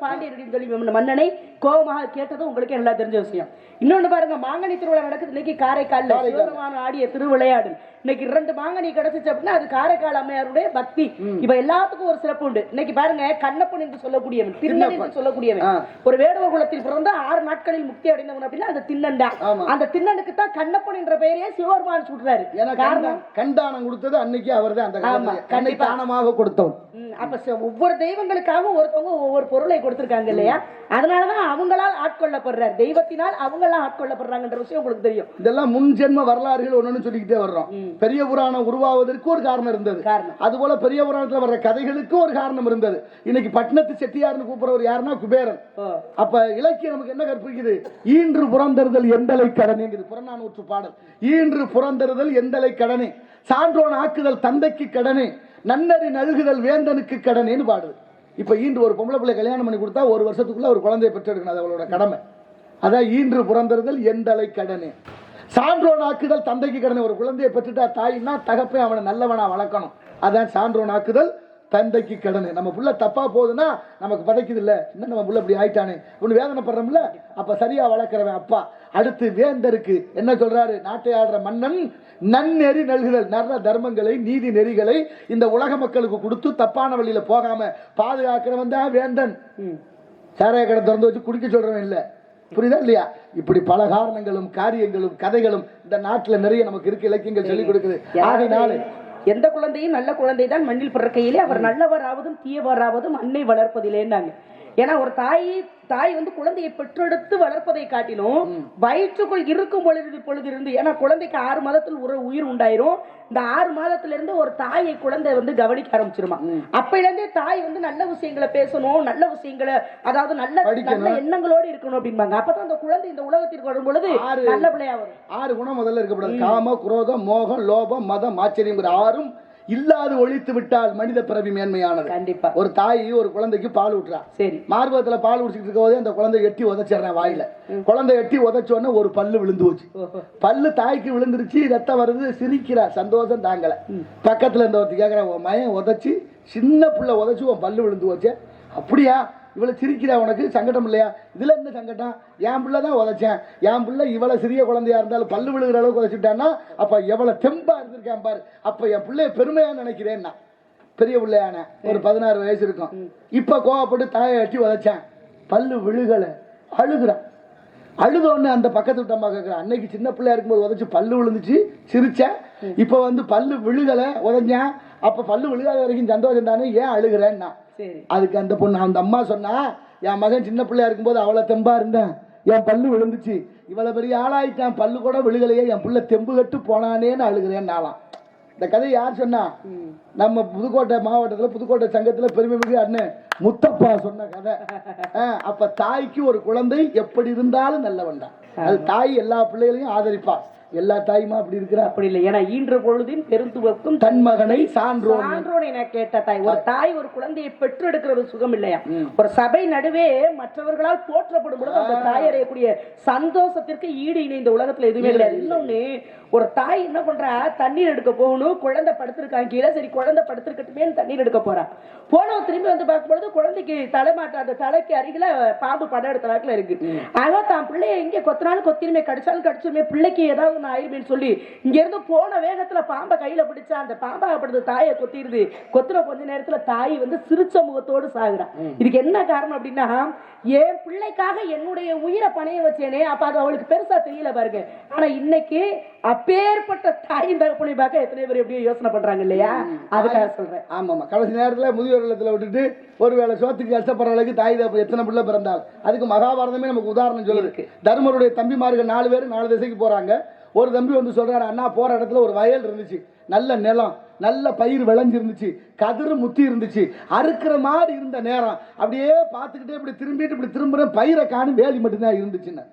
பாண்டியன் சொல்லி மன்னனை கோபமாக கேட்டதும் உங்களுக்கு நல்லா தெரிஞ்ச விஷயம். இன்னொன்னு பாருங்க, மாங்கனி திருவிழா நடக்குது இன்னைக்கு காரைக்கால்ல. சிவபெருமான் ஆடிய திருவிளையாடு இன்னைக்கு 2 மாங்கனி கிடைச்சிச்சு அப்படின்னா அது காரைக்கால் அம்மையாருடைய பக்தி. இப்ப எல்லாத்துக்கும் ஒரு சிறப்பு உண்டு. இன்னைக்கு பாருங்க, கண்ணப்பன் என்று சொல்லக்கூடியவன், திண்ணன் என்று சொல்லக்கூடியவன், ஒரு வேடுவ குலத்தில் பிறந்த 6 நாட்களில் முக்தி அடைந்தவன் அப்படின்னா அந்த திண்ணன் தான். அந்த திண்ணனுக்கு தான் கண்ணப்பன் என்ற பெயரையே சிவபெருமான் சொல்றாரு. காரணம், கண்தானம் கொடுத்தது அன்னைக்கு அவர் தான், அந்த கண்ணை தானமாக கொடுத்தவன். அப்ப ஒவ்வொரு தெய்வங்களுக்காக ஒருத்தவங்க ஒவ்வொரு பொருளை கொடுத்திருக்காங்க இல்லையா, அதனாலதான் அவங்களால் ஆட்கொள்ளப்படுறார், தெய்வத்தினால் அவங்களாம் ஆட்கொள்ளப்படுறாங்கன்ற விஷயம் உங்களுக்கு தெரியும். இதெல்லாம் முன் ஜென்ம வரலாறுகள் ஒன்னு சொல்லிக்கிட்டே வர்றோம். பெரிய புராணம் உருவாவதற்கு ஒரு காரணம் இருந்தது, அதுபோல பெரிய புராணத்துல வர்ற கதைகளுக்கு ஒரு காரணம் இருந்தது. இன்னைக்கு பட்டணத்து செட்டியார்னு கூப்பிடுறவர் யாருன்னா குபேரன். அப்ப இலக்கியம் நமக்கு என்ன கற்பிக்குது, ஈன்று புறந்தறுதல் எந்தலை கடனேங்குது புறநானூற்று பாடல். ஈன்று புறந்தறுதல் எந்தலை கடனே, சான்றோன் ஆக்குதல் தந்தைக்கு கடனே, நன்னறி நல்குதல் வேந்தனுக்கு கடனேன்னு பாடுது. இப்ப ஈன்று ஒரு பொம்பளை பிள்ளை கல்யாணம் பண்ணி கொடுத்தா 1 வருஷத்துக்குள்ள ஒரு குழந்தையை பெற்றெடுக்கணும், அது அவளோட கடமை. அதான் ஈன்று புறந்தறுதல் எந்தலை கடனே, சான்றோன் ஆக்குதல் தந்தைக்கு கடனை. ஒரு குழந்தையை பெற்றுட்டா தாயின்னா தகப்பை அவனை நல்லவனா வளர்க்கணும், அதான் சான்றோன் ஆக்குதல் தந்தைக்கு கடனை. நம்ம புள்ள தப்பா போகுதுன்னா நமக்கு பதைக்குது இல்ல, இன்னும் நம்ம புள்ள இப்படி ஆயிட்டானே ஒண்ணு வேதனைப்படுறோம்ல, அப்ப சரியா வளர்க்கிறவன் அப்பா. அடுத்து வேந்தருக்கு என்ன சொல்றாரு, நாட்டை ஆடுற மன்னன் நன்னெறி நல்குதல், நல்ல தர்மங்களை நீதி நெறிகளை இந்த உலக மக்களுக்கு கொடுத்து தப்பான வழியில போகாம பாதுகாக்கிறவன் தான் வேந்தன். சாராய கடை திறந்து வச்சு குடிக்க சொல்றவன் இல்ல, புரியுதா இல்லையா? இப்படி பல காரணங்களும் காரியங்களும் கதைகளும் இந்த நாட்டுல நிறைய நமக்கு இருக்க இலக்கியங்கள் சொல்லிக் கொடுக்குது. ஆகையினால எந்த குழந்தையும் நல்ல குழந்தை தான் மண்ணில் பிறக்கையிலே அவர் நல்லவராவதும் தீயவராவதும் அன்னை வளர்ப்பதில்லைன்னாங்க. ஏன்னா ஒரு தாய் வந்து குழந்தையை பெற்றெடுத்து வளர்ப்பதை காட்டிலும் வயிற்றுக்குள் இருக்கும் பொழுது இருந்து, ஏன்னா குழந்தைக்கு 6 மாதத்தில் ஒரு உயிர் உண்டாயிரும். இந்த 6 மாதத்துல இருந்து ஒரு தாயை குழந்தை வந்து கவனிக்க ஆரம்பிச்சிருமா. அப்பையில இருந்தே தாய் வந்து நல்ல விஷயங்களை பேசணும், நல்ல விஷயங்களை, அதாவது நல்ல எண்ணங்களோடு இருக்கணும் அப்படிம்பாங்க. அப்பதான் அந்த குழந்தை இந்த உலகத்திற்கு வரும் பொழுது நல்ல பிள்ளையா வரும். 6 குணம் முதல்ல இருக்கக்கூடாது. காம, குரோதம், மோகம், லோபம், மதம், ஆச்சரியம் 6 இல்லாது ஒழித்து விட்டால் மனித பிறவி மேன்மையானது. கண்டிப்பா. ஒரு தாய் ஒரு குழந்தைக்கு பால் ஊட்டுறா. சரி, மார்பகத்துல பால் ஊற்றிட்டு இருக்க போதே அந்த குழந்தை எட்டி உதச்சிடுறேன் வாயில. குழந்தை எட்டி உதச்சோடனே ஒரு பல்லு விழுந்து போச்சு. பல்லு தாய்க்கு விழுந்துருச்சு, ரத்தம் வருது, சிரிக்கிறா, சந்தோஷம் தாங்கல. பக்கத்துல இருந்த ஒருத்தி கேட்கிறா, உன் மயன் உதச்சு, சின்ன புள்ள உதச்சு உன் பல்லு விழுந்து போச்சு, அப்படியா? இவ்வளவு சிரிக்கிறா, உனக்கு சங்கடம் இல்லையா? இதுல என்ன சங்கடம்? என் பிள்ளைதான் உதைச்சேன், என் பிள்ளை இவ்வளவு சிறிய குழந்தையா இருந்தாலும் பல்லு விழுகிற அளவுக்கு உதைச்சிட்டான்னா அப்ப எவ்வளவு தெம்பா இருந்திருக்கேன் பாரு. அப்ப என் பிள்ளைய பெருமையா நினைக்கிறேன்னா. பெரிய பிள்ளையான ஒரு 16 வயசு இருக்கும். இப்ப கோவப்பட்டு தாயை அட்டி உதைச்சேன், பல்லு விழுகல, அழுகுறான். அழுத உடனே அந்த பக்கத்து விட்டம்மா கேட்கிறான், அன்னைக்கு சின்ன பிள்ளையா இருக்கும்போது உதைச்சு பல்லு விழுந்துச்சு, சிரிச்சேன், இப்ப வந்து பல்லு விழுகல உதைஞ்சேன், அப்ப பல்லு விழுகாத வரைக்கும் சந்தோஷம் தானே, ஏன் அழுகுறேன்னா? அதுக்கு அந்த பொண்ணு, அந்த அம்மா சொன்னா, என் மகன் சின்ன பிள்ளையா இருக்கும்போது அவ்வளவு தெம்பா இருந்தேன், என் பல்லு விழுந்துச்சு, இவ்வளவு பெரிய ஆளாயிட்டான், பல்லு கூட விழுகலையே, என் பிள்ளை தெம்பு கட்டு போனானேன்னு அழுகிறேன் நாளாம். இந்த கதை யார் சொன்னா? நம்ம புதுக்கோட்டை மாவட்டத்துல புதுக்கோட்டை சங்கத்துல பெருமைமிகு அண்ணன் முத்தப்பா சொன்ன கதை. அப்ப தாய்க்கு ஒரு குழந்தை எப்படி இருந்தாலும் நல்லவன் தான். அது தாய் எல்லா பிள்ளைகளையும் ஆதரிப்பா. எல்லா தாயுமா அப்படி இருக்கிறா? அப்படி இல்லை. ஏன்னா ஈன்ற பொழுதின் பெருந்துவக்கும் தன் மகனை சான்றோன் என கேட்ட தாய். ஒரு தாய் ஒரு குழந்தையை பெற்றெடுக்கிற ஒரு சுகம் இல்லையா? ஒரு சபை நடுவே மற்றவர்களால் போற்றப்படும் பொழுது அந்த தாய் அடையக்கூடிய சந்தோஷத்திற்கு ஈடு இணை இந்த உலகத்துல எதுவுமே கிடையாது. இன்னொன்னு, ஒரு தாய் என்ன பண்றா, தண்ணீர் எடுக்க போகணும், குழந்தை படுத்திருக்காங்க கீழே, சரி குழந்தை படுத்திருக்கட்டுமே தண்ணீர் எடுக்க போறா. போனவன் திரும்பி வந்து பார்க்கும்பொழுது குழந்தைக்கு தலைமாட்டாத தலைக்கு அருகில பாம்பு படம் எடுத்த வாக்குல இருக்கு. ஆனா தான் பிள்ளைய எங்க கொத்தினாலும் கொத்திருமே, கடிச்சாலும் கடிச்சுமே, பிள்ளைக்கு ஏதாவது ஆயிருமேன்னு சொல்லி இங்க இருந்து போன வேகத்துல பாம்பை கையில பிடிச்சா அந்த பாம்பாகப்படுது தாயை கொத்திடுது. கொத்துற கொஞ்ச நேரத்துல தாய் வந்து சிரிச்ச முகத்தோடு சாகுறான். இதுக்கு என்ன காரணம் அப்படின்னா, என் பிள்ளைக்காக என்னுடைய உயிரை பணைய வச்சேனே, அப்ப அது அவளுக்கு பெருசா தெரியல பாருங்க. ஆனா இன்னைக்கு அப்பேற்பட்ட தாயின் தகப்பனை பார்க்க எத்தனை பேர் எப்படியோ யோசனை பண்றாங்க இல்லையா? அதுக்காக சொல்றேன். ஆமாமா, கடைசி நேரத்துல முதியோர் இல்லத்துல விட்டுட்டு ஒருவேளை சோத்துக்கு கஷ்டப்படுற அளவுக்கு தாய் தகப்பன் எத்தனை பிள்ளை பிறந்தால், அதுக்கு மகாபாரதமே நமக்கு உதாரணம் சொல்லுது. தர்மருடைய தம்பிமார்கள் 4 பேர் 4 திசைக்கு போறாங்க. ஒரு தம்பி வந்து சொல்றாரு, அண்ணா போற இடத்துல ஒரு வயல் இருந்துச்சு, நல்ல நிலம், நல்ல பயிர் விளைஞ்சிருந்துச்சு, கதிரு முத்தி இருந்துச்சு, அறுக்கிற மாதிரி இருந்த நேரம் அப்படியே பார்த்துக்கிட்டே இப்படி திரும்பிட்டு இப்படி திரும்புறேன், பயிரை காணும், வேலி மட்டும்தான் இருந்துச்சுன்னு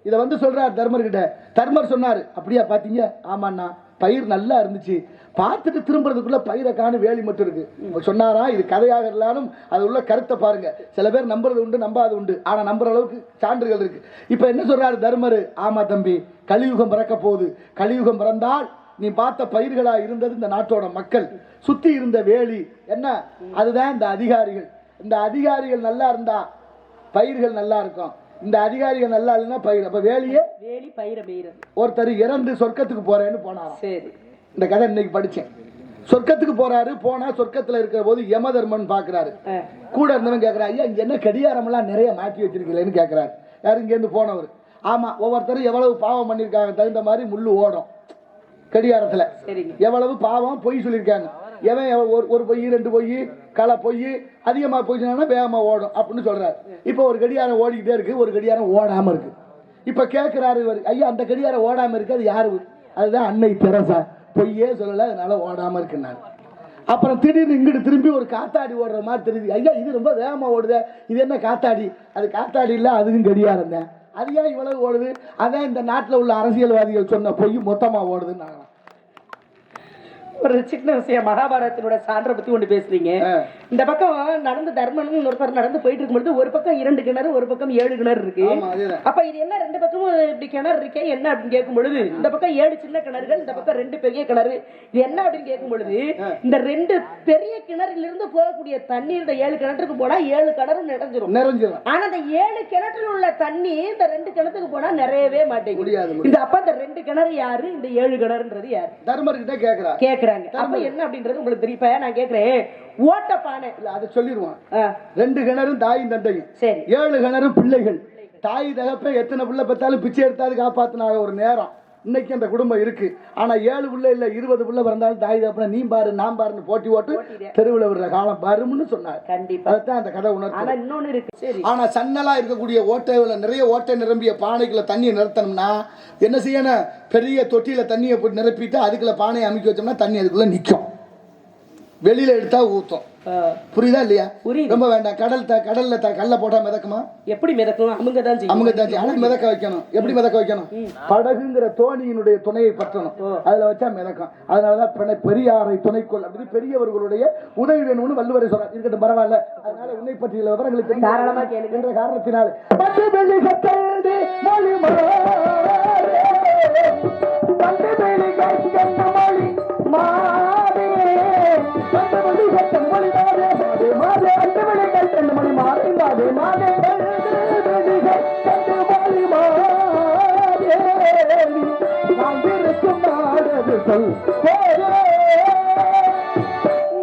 இதை வந்து சொல்றாரு தர்மர்கிட்ட. தர்மர் சொன்னாரு, அப்படியா பாத்தீங்க? ஆமாண்ணா, பயிர் நல்லா இருந்துச்சு, பார்த்துட்டு திரும்புறதுக்குள்ள பயிரை காணும், வேலி மட்டும் இருக்கு சொன்னாரா. இது கதையாக இருந்தாலும் அது உள்ள கருத்தை பாருங்க. சில பேர் நம்புறது உண்டு, நம்பாது உண்டு, ஆனா நம்புற அளவுக்கு சான்றுகள் இருக்கு. இப்ப என்ன சொல்றாரு தர்மர்? ஆமா தம்பி, கலியுகம் பிறக்க போகுது, கலியுகம் பிறந்தால் நீ பார்த்த பயிர்களா இருந்தது இந்த நாட்டோட மக்கள், சுத்தி இருந்த வேலி என்ன, அதுதான் இந்த அதிகாரிகள். இந்த அதிகாரிகள் நல்லா இருந்தா பயிர்கள் நல்லா இருக்கும், இந்த அதிகாரிகள் நல்லா இல்லைன்னா பயிர். அப்ப வேலி பயிர ஒருத்தர் இறந்து சொர்க்கத்துக்கு போறேன்னு போனாராம். சரி, இந்த கதை இன்னைக்கு படிச்சேன். சொர்க்கத்துக்கு போறாரு, போனா சொர்க்கத்துல இருக்கிற போது யமதர்மன் பாக்குறாரு. கூட இருந்தவன் கேக்குறா, ஐயா இங்க என்ன கடிகாரம் எல்லாம் நிறைய மாற்றி வச்சிருக்கீங்களேன்னு கேக்குறாரு. யாரு? இங்க இருந்து போனவர். ஆமா, ஒவ்வொருத்தரும் எவ்வளவு பாவம் பண்ணிருக்காங்க தகுந்த மாதிரி முள்ளு ஓடும் கடிகாரத்துல. எவ்வளவு பாவம் பொய் சொல்லியிருக்காங்க, எவன் ஒரு பொய் 2 பொய் களை பொய் அதிகமா போயிடுச்சுன்னா வேகமா ஓடும் அப்படின்னு சொல்றாரு. இப்ப ஒரு கடிகாரம் ஓடிக்கிட்டே இருக்கு, ஒரு கடிகாரம் ஓடாம இருக்கு. இப்ப கேட்கிறாரு இவர், ஐயா அந்த கடிகாரம் ஓடாம இருக்கு, அது யாரு? அதுதான் அன்னை தெரசா, பொய்யே சொல்லல, அதனால ஓடாம இருக்குன்னாரு. அப்புறம் திடீர்னு இங்கிட்டு திரும்பி ஒரு காத்தாடி ஓடுற மாதிரி தெரியுது. ஐயா இது ரொம்ப வேகமா ஓடுது, இது என்ன காத்தாடி? அது காத்தாடி இல்ல, அதுவும் கடிகாரம் தான். அது ஏன் இவ்வளவு ஓடுது? அதான் இந்த நாட்டில் உள்ள அரசியல்வாதிகள் சொன்ன பொய் மொத்தமா ஓடுதுன்னு. ஒரு சின்ன விஷயம், மகாபாரதத்தினோட சான்றை பத்தி ஒன்று பேசுறீங்க. இந்த பக்கம் நடந்து தர்மன் ஒருத்தர் நடந்து போயிட்டு இருக்கும்போது ஒரு பக்கம் 2 கிணறு, ஒரு பக்கம் 7 கிணறு இருக்கு. அப்ப இது என்ன 2 பக்கமும் இப்படி கிணறு இருக்கே என்ன அப்படின்னு கேட்கும் பொழுது, இந்த பக்கம் 7 சின்ன கிணறுகள், இந்த பக்கம் 2 பெரிய கிணறு, இது என்ன அப்படின்னு கேட்கும் பொழுது, இந்த 2 பெரிய கிணறுல இருந்து போகக்கூடிய தண்ணீர் இந்த 7 கிணற்றுக்கு போனா 7 கிணறு நிறைஞ்சிரும். ஆனா இந்த 7 கிணற்றில் உள்ள தண்ணி இந்த 2 கிணத்துக்கு போனா நிறையவே மாட்டேங்குது. இந்த அப்ப இந்த 2 கிணறு யாரு, இந்த 7 கிணறுன்றது யாரு? தர்மர் கிட்ட கேக்குறாங்க. அப்ப என்ன அப்படின்றது உங்களுக்கு தெரியும். நான் கேக்குறேன், ஓட்ட பானை இல்ல, அதை சொல்லிடுவான். 2 கிணறும் தாயும் தந்தையும், 7 கிணறும் பிள்ளைகள். தாய் தகப்ப எத்தனை பிள்ளை பெற்றாலும் பிச்சை எடுத்தாலும் காப்பாத்தினாங்க ஒரு நேரம். இன்னைக்கு அந்த குடும்பம் இருக்கு. ஆனா 7 புள்ள இல்ல 20 புள்ள பிறந்தாலும் தாய் தகப்பன நீ பாரு நான் பாருன்னு போட்டி ஓட்டு தெருவில் விடுற காலம் வரும்னு சொன்னார். கண்டிப்பா அதுதான் அந்த கதை உணர்வு. ஆனா இன்னொன்னு இருக்கு. சரி, ஆனா சன்னலா இருக்கக்கூடிய ஓட்டையில நிறைய ஓட்டை நிரம்பிய பானைக்குள்ள தண்ணியை நிறுத்தணும்னா என்ன செய்யணும்? பெரிய தொட்டியில தண்ணியை போட்டு நிரப்பிட்டு அதுக்குள்ள பானையை அமைக்க வச்சோம்னா தண்ணி அதுக்குள்ள நிற்கும். வெளியில எடுத்தா ஊத்தும். புரியுதா இல்லையா? ரொம்ப வேண்டாம். கடல்ல கல்ல போட்டா மிதக்குமா? எப்படி மிதக்கும்? அமுங்கதான் செய்யும். ஆனா மிதக்க வைக்கணும். எப்படி மிதக்க வைக்கணும்? படகுங்கிற தோணியினுடைய துணையை பற்றணும். அதுல வச்சா மிதக்கும். அதனாலதான் பெரியாரை துணைக்கொள் அப்படி பெரியவர்களுடைய உதவி வேணும்னு வள்ளுவரை சொல்றார். இருக்கட்டும், பரவாயில்ல. அதனால உன்னை பற்றிய விவரங்களுக்கு தாராளமா கேளுங்கிற காரணத்தினால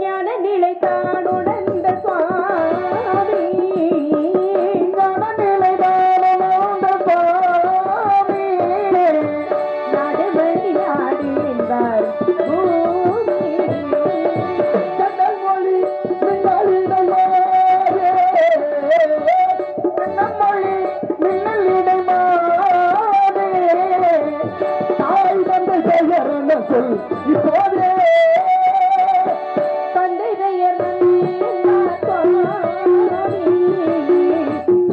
ஞான நிலை தானுணர்ந்த சுவாமி, ஞான நிலை தானுணர்ந்த சுவாமி, நாடு வழியாடி என்றார் பூமி. கடல் மொழி மின்னலிடமாதே, கடல் மொழி மின்னலிடமாதே, தாய் தந்தை பெயர் சொல் இப்போதே தந்தை பெயர்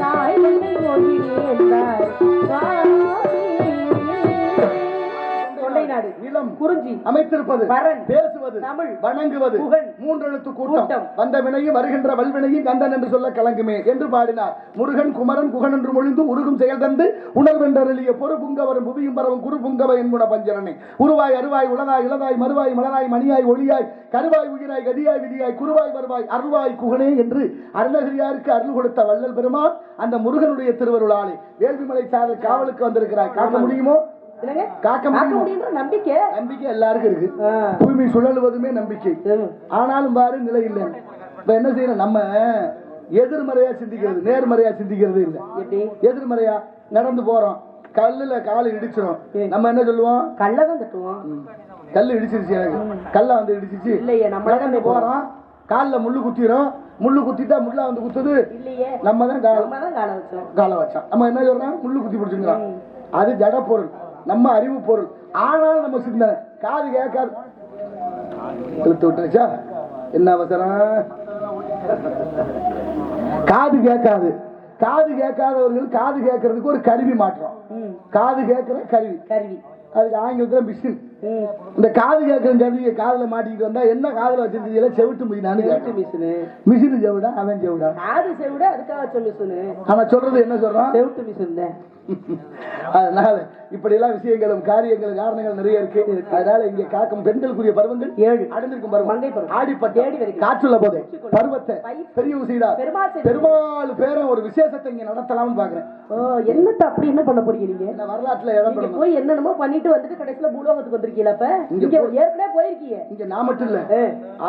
தாய் தந்தை மொழி என்றார் தொண்டை நாடு நிலம் குறிஞ்சி அமைத்திருப்பது வரன் பேசுவது தமிழ் வணங்குவது புகழ் 3 எழுத்து கூட்டம் வந்த வினையும் வருகின்ற வல்வினையும் கந்தன் என்று சொல்ல கலங்குமே என்று பாடினார். முருகன் குமரன் குகன் என்று மொழிந்து உருகும் செயல் தந்து உணர்வென்றெழிய பொறு புங்கவரும் புவியும் பரவும் குரு புங்கவ என்குண பஞ்சரனை உருவாய் அருவாய் உளதாய் இளதாய் மறுவாய் மலராய் மணியாய் ஒளியாய் கருவாய் உயிராய் கதியாய் விதியாய் குருவாய் வருவாய் அருள்வாய் குகனே என்று அருணகிரியாருக்கு அருள் கொடுத்த வள்ளல் பெருமான் அந்த முருகனுடைய திருவருளாலே வேள்விமலை சாரல் காவலுக்கு வந்திருக்கிறார். காக்க முடியுமோ? காக்க முடியுன்ற நம்பிக்கை எல்லாருக்கும் இருக்கு. பூமி சுழலுவதுமே நம்பிக்கை. ஆனாலும் பாரு நிலை இல்லை. இப்ப என்ன செய்யணும்? நம்ம எதிர்மறையா சிந்திக்கிறது, நேர்மறையா சிந்திக்கிறது இல்லை. எதிர்மறையா நடந்து போறோம், கல்லுல காலை இடிச்சிரும். நம்ம என்ன சொல்லுவோம்? கல்லதான் தட்டுவோம். கல்லு இடிச்சிருச்சு, எனக்கு கல்ல வந்து இடிச்சிச்சு இல்லையே. நம்ம நடந்து போறோம், காலில் முள்ளு குத்திரும். முள்ளு குத்திட்டா முள்ளா வந்து குத்துது இல்லையே. நம்ம தான் காலை வச்சோம். நம்ம என்ன சொல்றோம்? முள்ளு குத்தி பிடிச்சுக்கிறோம். அது ஜட பொருள், நம்ம அறிவு பொருள். ஆனாலும் நம்ம சிந்தனை காது கேட்காது. இழுத்து விட்டுருச்சா? என்ன அவசரம்? காது கேட்காது. காது கேட்காதவர்கள் காது கேட்கறதுக்கு ஒரு கருவி மாற்றம். காது கேட்கிற கருவி அதுக்கு ஆங்கிலத்துல மிஷின். இந்த காது கேட்கிற கருவியை காதுல மாட்டிக்கிட்டு வந்தா என்ன காதுல வச்சிருந்தீங்க? செவிட்டு மிஷின். மிஷின் செவிடா, அவன் செவிடா? காது செவிடா, அதுக்காக சொல்லு. ஆனா சொல்றது என்ன சொல்றான்? செவிட்டு மிஷின் தான். அதனால இப்படி எல்லாம் விஷயங்களும் காரியங்களும் காரணங்கள் நிறைய இருக்கு. அதனால இங்க காக்கும் பெண்களுக்குரிய பருவங்கள் 7 அடைந்திருக்கும் பருவம் ஆடிப்பட்டு காற்றுள்ள போதே பருவத்தை பெரிய விஷயடா பெருமாள் பேர ஒரு விசேஷத்தை இங்க நடத்தலாம்னு பாக்குறேன். என்னத்த அப்படி என்ன பண்ண போறீங்க நீங்க? வரலாற்றுல இடம் போய் என்னென்னமோ பண்ணிட்டு வந்துட்டு கடைசியில பூலோகத்துக்கு வந்திருக்கீங்களா? அப்ப இங்க ஏற்கனவே போயிருக்கீங்க. இங்க நான் மட்டும் இல்ல,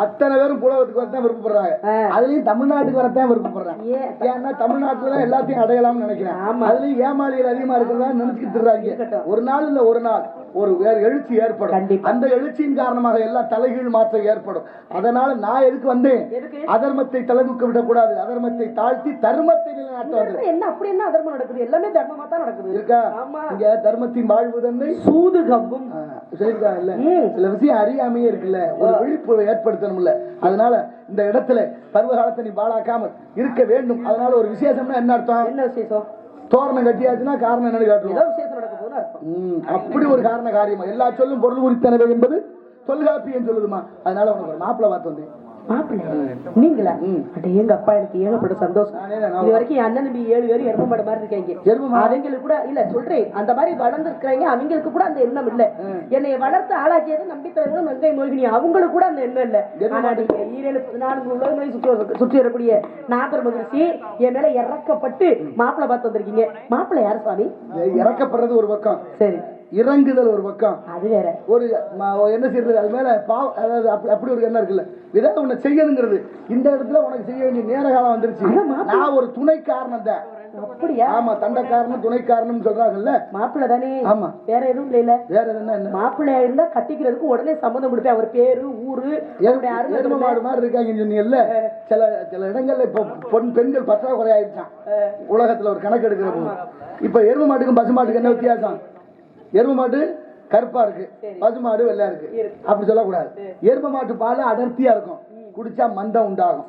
அத்தனை பேரும் பூலோகத்துக்கு வரத்தான் விருப்பப்படுறாங்க. அதுலயும் தமிழ்நாட்டுக்கு வரத்தான் விருப்பப்படுறாங்க. ஏன்னா தமிழ்நாட்டுலதான் எல்லாத்தையும் அடையலாம்னு நினைக்கிறேன். அதுலயும் ஏமாளிகள் அதிகமா இருக்கிறதா நினைச்சுக்கிட்டு இருக்காங்க. ஒரு நாள் இல்ல ஒரு நாள் ஒரு எழுச்சி ஏற்படும். அந்த எழுச்சியின் காரணமாக எல்லாம் தலைகீழ் மாற்றம் ஏற்படும். அதனால நான் எதுக்கு வந்தேன்? அதர்மத்தை தலைமுக்க விடக்கூடாது, அதர்மத்தை தாழ்த்தி தர்மத்தை நிலைநாட்ட வந்தேன். என்ன அப்படி என்ன அதர்மம் நடக்குது? எல்லாமே தர்மமா தான் நடக்குது. இருக்கா? இங்க தர்மத்தின் வாழ்வு தன்மை சூது கம்பும் சொல்லிருக்காங்க இல்ல. சில விஷயம் அறியாமையே இருக்குல்ல, ஒரு விழிப்பு ஏற்படுத்தணும்ல. அதனால இந்த இடத்துல பருவ காலத்தை நீ பாழாக்காமல் இருக்க வேண்டும். அதனால ஒரு விசேஷம்னா என்ன அர்த்தம்? என்ன விசேஷம்? தோரணம் கட்டியாச்சுன்னா காரணம் என்னன்னு காட்டுவோம். அப்படி ஒரு காரண காரியமா எல்லா சொல்லும் பொருள் குறித்தனவே என்பது தொல்காப்பியம் சொல்லுதுமா. அதனால உனக்கு ஒரு மாப்பிள்ளை பார்த்து வந்தேன். நீங்களா? எங்க அப்பா எனக்கு ஏகப்பட்ட சந்தோஷம். இது வரைக்கும் என் அண்ணன் தம்பி 7 பேரும் எரும மாடு மாதிரி இருக்காங்க. அவங்களுக்கு கூட இல்ல சொல்றேன், அந்த மாதிரி வளர்ந்து இருக்கிறாங்க. அவங்களுக்கு கூட அந்த எண்ணம் இல்ல. என்னை வளர்த்து ஆளாக்கியது நம்பித்தலைவரும் நங்கை மோகினி. அவங்களுக்கு கூட அந்த எண்ணம் இல்ல. ஆனா நீங்க 14 உலகங்களையும் சுற்றி வரக்கூடிய நாகர் மகிழ்ச்சி என் மேல இறக்கப்பட்டு மாப்பிள்ளை பார்த்து வந்திருக்கீங்க. மாப்பிள்ளை யாரு சுவாமி? இறக்கப்படுறது ஒரு பக்கம், சரி, இறங்குதல் ஒரு பக்கம், அது வேற. ஒரு என்ன செய்யறது? அது மேல அதாவது அப்படி ஒரு எண்ணம் இருக்குல்ல, ஏதாவது உன்னை செய்யணுங்கிறது. இந்த இடத்துல உனக்கு செய்ய வேண்டிய நேர காலம் வந்துருச்சு. நான் ஒரு துணை காரணம் தான். அப்படியா? ஆமா, தண்டக்காரனும் துணைக்காரனும் சொல்றாங்கல்ல. மாப்பிள்ளை தானே? ஆமா. வேற எதுவும் இல்ல. வேற என்ன? மாப்பிள்ளையா இருந்தா கட்டிக்கிறதுக்கு உடனே சம்மந்தம் கொடுப்பேன். அவர் பேரு, ஊரு, எருமை மாடு மாதிரி இருக்காங்கன்னு சொன்னீங்கல்ல. சில இடங்கள்ல இப்ப பெண்கள் பற்றாக்குறை ஆயிடுச்சான் உலகத்துல. ஒரு கணக்கு எடுக்கிற போது இப்ப எருமை மாட்டுக்கும் பசு மாட்டுக்கு என்ன வித்தியாசம்? எருமை மாட்டு கருப்பா இருக்கு, பசு மாடு வெள்ளையா இருக்கு. அப்படி சொல்லக்கூடாது. எருமை மாட்டு பால் அடர்த்தியா இருக்கும், குடிச்சா மந்தம் உண்டாகும்.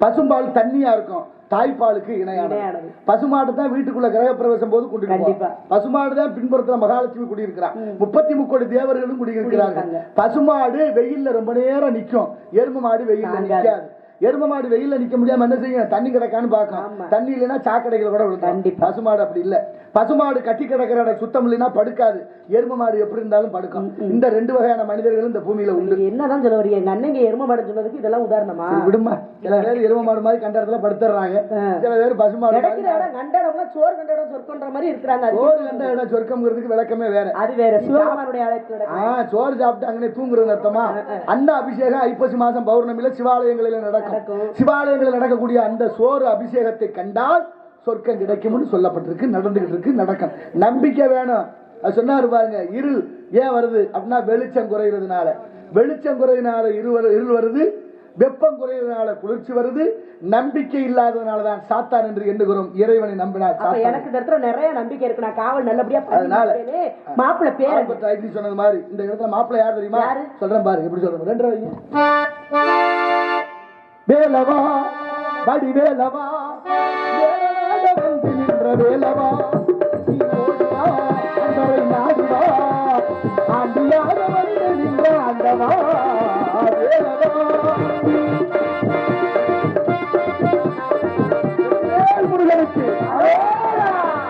பசும்பால் தண்ணியா இருக்கும், தாய்ப்பாலுக்கு இணையானது. பசுமாடு தான் வீட்டுக்குள்ள கிரகப்பிரவேசம் போது குடியிருப்பாங்க. பசுமாடு தான் பின்புறத்துல மகாலட்சுமி குடியிருக்கிறான். 33 தேவர்களும் குடியிருக்கிறாங்க. பசுமாடு வெயில்ல ரொம்ப நேரம் நிக்கும், எருமை மாடு வெயில்ல நிக்காது. எருமை மாடு வெயில்ல நிக்க முடியாம என்ன செய்யும்? தண்ணி கிடக்கான்னு பாக்கும். தண்ணி இல்லைன்னா சாக்கடைகள் கூட விழுந்து. பசுமாடு அப்படி இல்ல. பசுமாடு கட்டி கிடக்கிற இடம் சுத்தம் இல்லைன்னா படுக்காது. எருமை மாடு எப்படி இருந்தாலும் படுக்கும். இந்த 2 வகையான மனிதர்களும் இந்த பூமியில உண்டு. என்னதான் சொல்ல வரீங்க? எங்க அண்ணங்க எருமை மாடு சொன்னதுக்கு இதெல்லாம் உதாரணமா? விடுமா, சில பேர் எருமை மாடு மாதிரி கண்ட இடத்துல படுத்துறாங்க, சில பேர் பசுமாடு சோறு கண்ட இடம் சொர்க்கன்ற மாதிரி இருக்கிறாங்க. சோறு கண்ட இடம் சொர்க்கம்ங்கிறதுக்கு விளக்கமே வேற. அது வேற. சிவபெருமானுடைய அழைப்பு. சோறு சாப்பிட்டாங்கன்னு தூங்குறது அர்த்தமா? அன்ன அபிஷேகம் ஐப்பசி மாசம் பௌர்ணமியில சிவாலயங்களில் நடக்கும். சிவாலயங்களில் நடக்கக்கூடிய அந்த சோறு அபிஷேகத்தை கண்டால் சொர்க்கம் கிடைக்கும்னு சொல்லப்பட்டிருக்கு. நடந்துகிட்டு இருக்கு, நடக்கும். நம்பிக்கை வேணும். அது சொன்னாரு பாருங்க, இருள் ஏன் வருது அப்படின்னா வெளிச்சம் குறைகிறதுனால. வெளிச்சம் குறையினால இருள் வருது, வெப்பம் குறையிறதுனால குளிர்ச்சி வருது. நம்பிக்கை இல்லாததுனாலதான் சாத்தான் என்று எண்ணுகிறோம். இறைவனை நம்பினார். எனக்கு இந்த இடத்துல நிறைய நம்பிக்கை இருக்கு, நான் காவல் நல்லபடியா. அதனால மாப்பிள்ளை பேர் பற்றி சொன்னது மாதிரி இந்த இடத்துல மாப்பிள்ளை யார் தெரியுமா? சொல்றேன் பாருங்க, எப்படி சொல்றேன். 2 வேலவா படி வேலவா வந்து நின்ற வேலவா, அந்தரை நாடுவா, ஆண்டியாக வந்து நின்ற ஆண்டவா வேலவா. முருகனுக்கு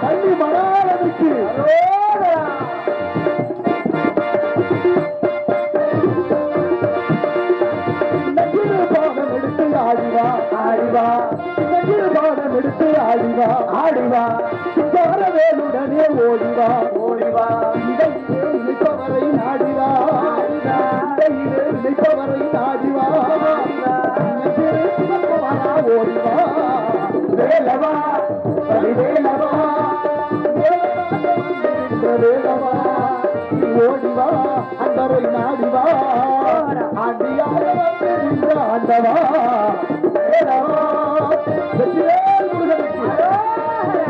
தண்ணி மணாளனுக்கு ஆடிவா ஆடிவா, பாடம் எடுத்து ஆடிவா ஆடிவா, வேலுடனே ஓடிவா ஓடிவா, நினைப்பவரை நாடிவா நினைப்பவரை நாடிவா ஓடிவா வேலவா வேலவா வேலவா ஓடிவா அந்தரை நாடிவா ஆண்டியாக ஆண்டவா வேலவா.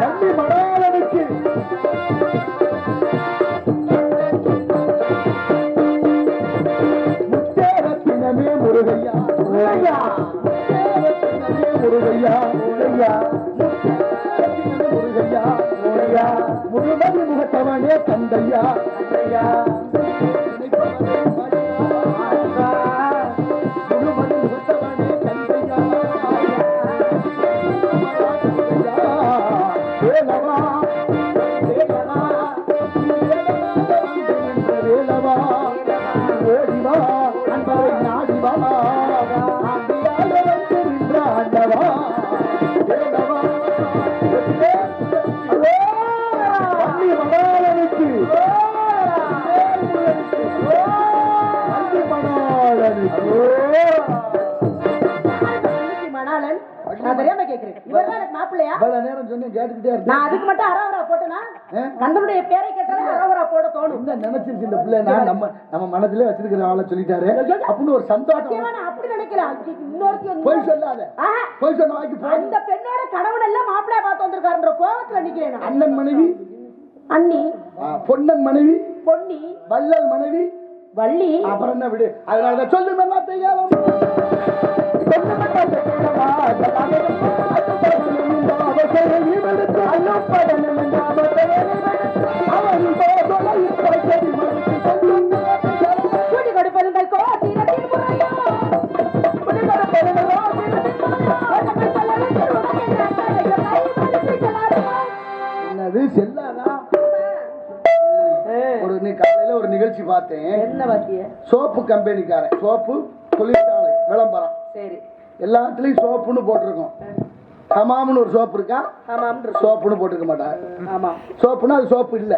நன்றி மணாளனுக்கு. முத்தேரத்தினமே முருகையா முருகையா, முருகையா முருகையா முருகையா முருகையா, முழுமதி முகத்தவனே கந்தையா கந்தையா, நம்ம மனதிலே வச்சிருக்கிற ஆளை சொல்லிட்டாரு அப்படின்னு ஒரு சந்தோஷம். அப்படி நினைக்கிறேன். போய் சொல்லாத, போய் சொன்ன வாய்க்கு அந்த பெண்ணோட கணவன் எல்லாம் மாப்பிள்ளைய பார்த்து வந்திருக்காருன்ற கோபத்துல நிக்கிறேன். அண்ணன் மனைவி அண்ணி, பொன்னன் மனைவி பொன்னி, வள்ளல் மனைவி வள்ளி, அப்புறம் என்ன விடு. அதனாலதான் சொல்லு ஒரு நிகழ்ச்சி பார்த்தேன். என்ன பாத்திய? சோப்பு கம்பெனிக்காரன், சோப்பு தொழிற்சாலை விளம்பரம். சரி, எல்லாத்துலயும் சோப்புன்னு போட்டிருக்கோம். ஹமாம்னு ஒரு சோப்பு இருக்கா, சோப்புன்னு போட்டுக்க மாட்டாங்க. சோப்புன்னா அது சோப்பு இல்ல.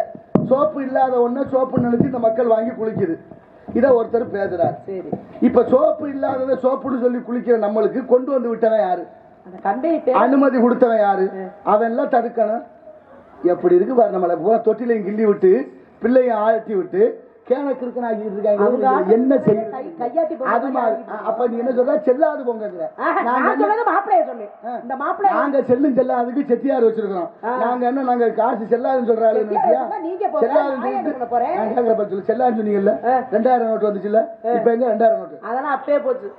சோப்பு இல்லாத ஒண்ணு சோப்புன்னு நினைச்சு இந்த மக்கள் வாங்கி குளிக்குது. இத ஒருத்தர் பேசுறாரு. இப்ப சோப்பு இல்லாதத சோப்புன்னு சொல்லி குளிக்கிற நம்மளுக்கு கொண்டு வந்து விட்டவன் யாரு? அந்த கம்பெனி பேர் அனுமதி கொடுத்தவன் யாரு? அவன் எல்லாம் தடுக்கணும். எப்படி இருக்கு பாரு, நம்மள பூரா தொட்டிலையும் கிள்ளி விட்டு பிள்ளையும் ஆழ்த்தி விட்டு கேனக்கு இருக்காங்க. என்ன செய்யுது கையாட்டி அது மாதிரி. அப்ப நீ என்ன சொல்ற? செல்லாது போங்க. மாப்பிள்ளைய சொல்லு. இந்த மாப்பிள்ளை நாங்க செல்லும் செல்லாதுக்கு செட்டியார் வச்சிருக்கோம். நாங்க என்ன, நாங்க காசு செல்லாதுன்னு சொல்றாரு. செல்லாதுன்னு சொன்னீங்கல்ல, 2000 நோட்டு வந்துச்சுல்ல, இப்ப எங்க 2000 நோட்டு? அதெல்லாம் அப்பே போச்சு.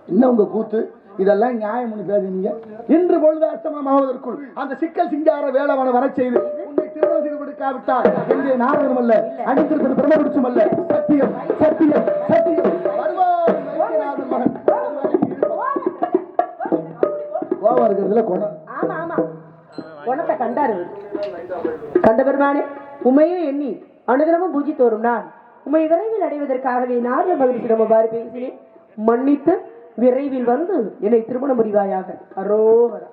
இன்னும் உங்க கூத்து இதெல்லாம் நியாயம் பேசுறீங்க. இன்று பொழுது அஸ்தமனமாவதற்குள் அந்த சிக்கல் சிங்கார வேளவனை வர செய்து உன்னை திருமணம் செய்து கொடுக்காவிட்டால் எங்கே நாடகம் அல்ல, அடித்திருப்பது பிரமபுட்சம் அல்ல. சத்தியம் சத்தியம் சத்தியம். கோவம் இருக்கிறதுல குணம். ஆமா ஆமா, குணத்தை கண்டாரு. கந்த பெருமானே, உமையும் எண்ணி அனுதினமும் பூஜித்து வரும் நான் உமை விரைவில் அடைவதற்காகவே நாரிய மகிழ்ச்சி நம்ம பாரு பேசினேன். மன்னித்து விரைவில் வந்து என்னை திருமணம் முடிவாயாக. அரோகரா.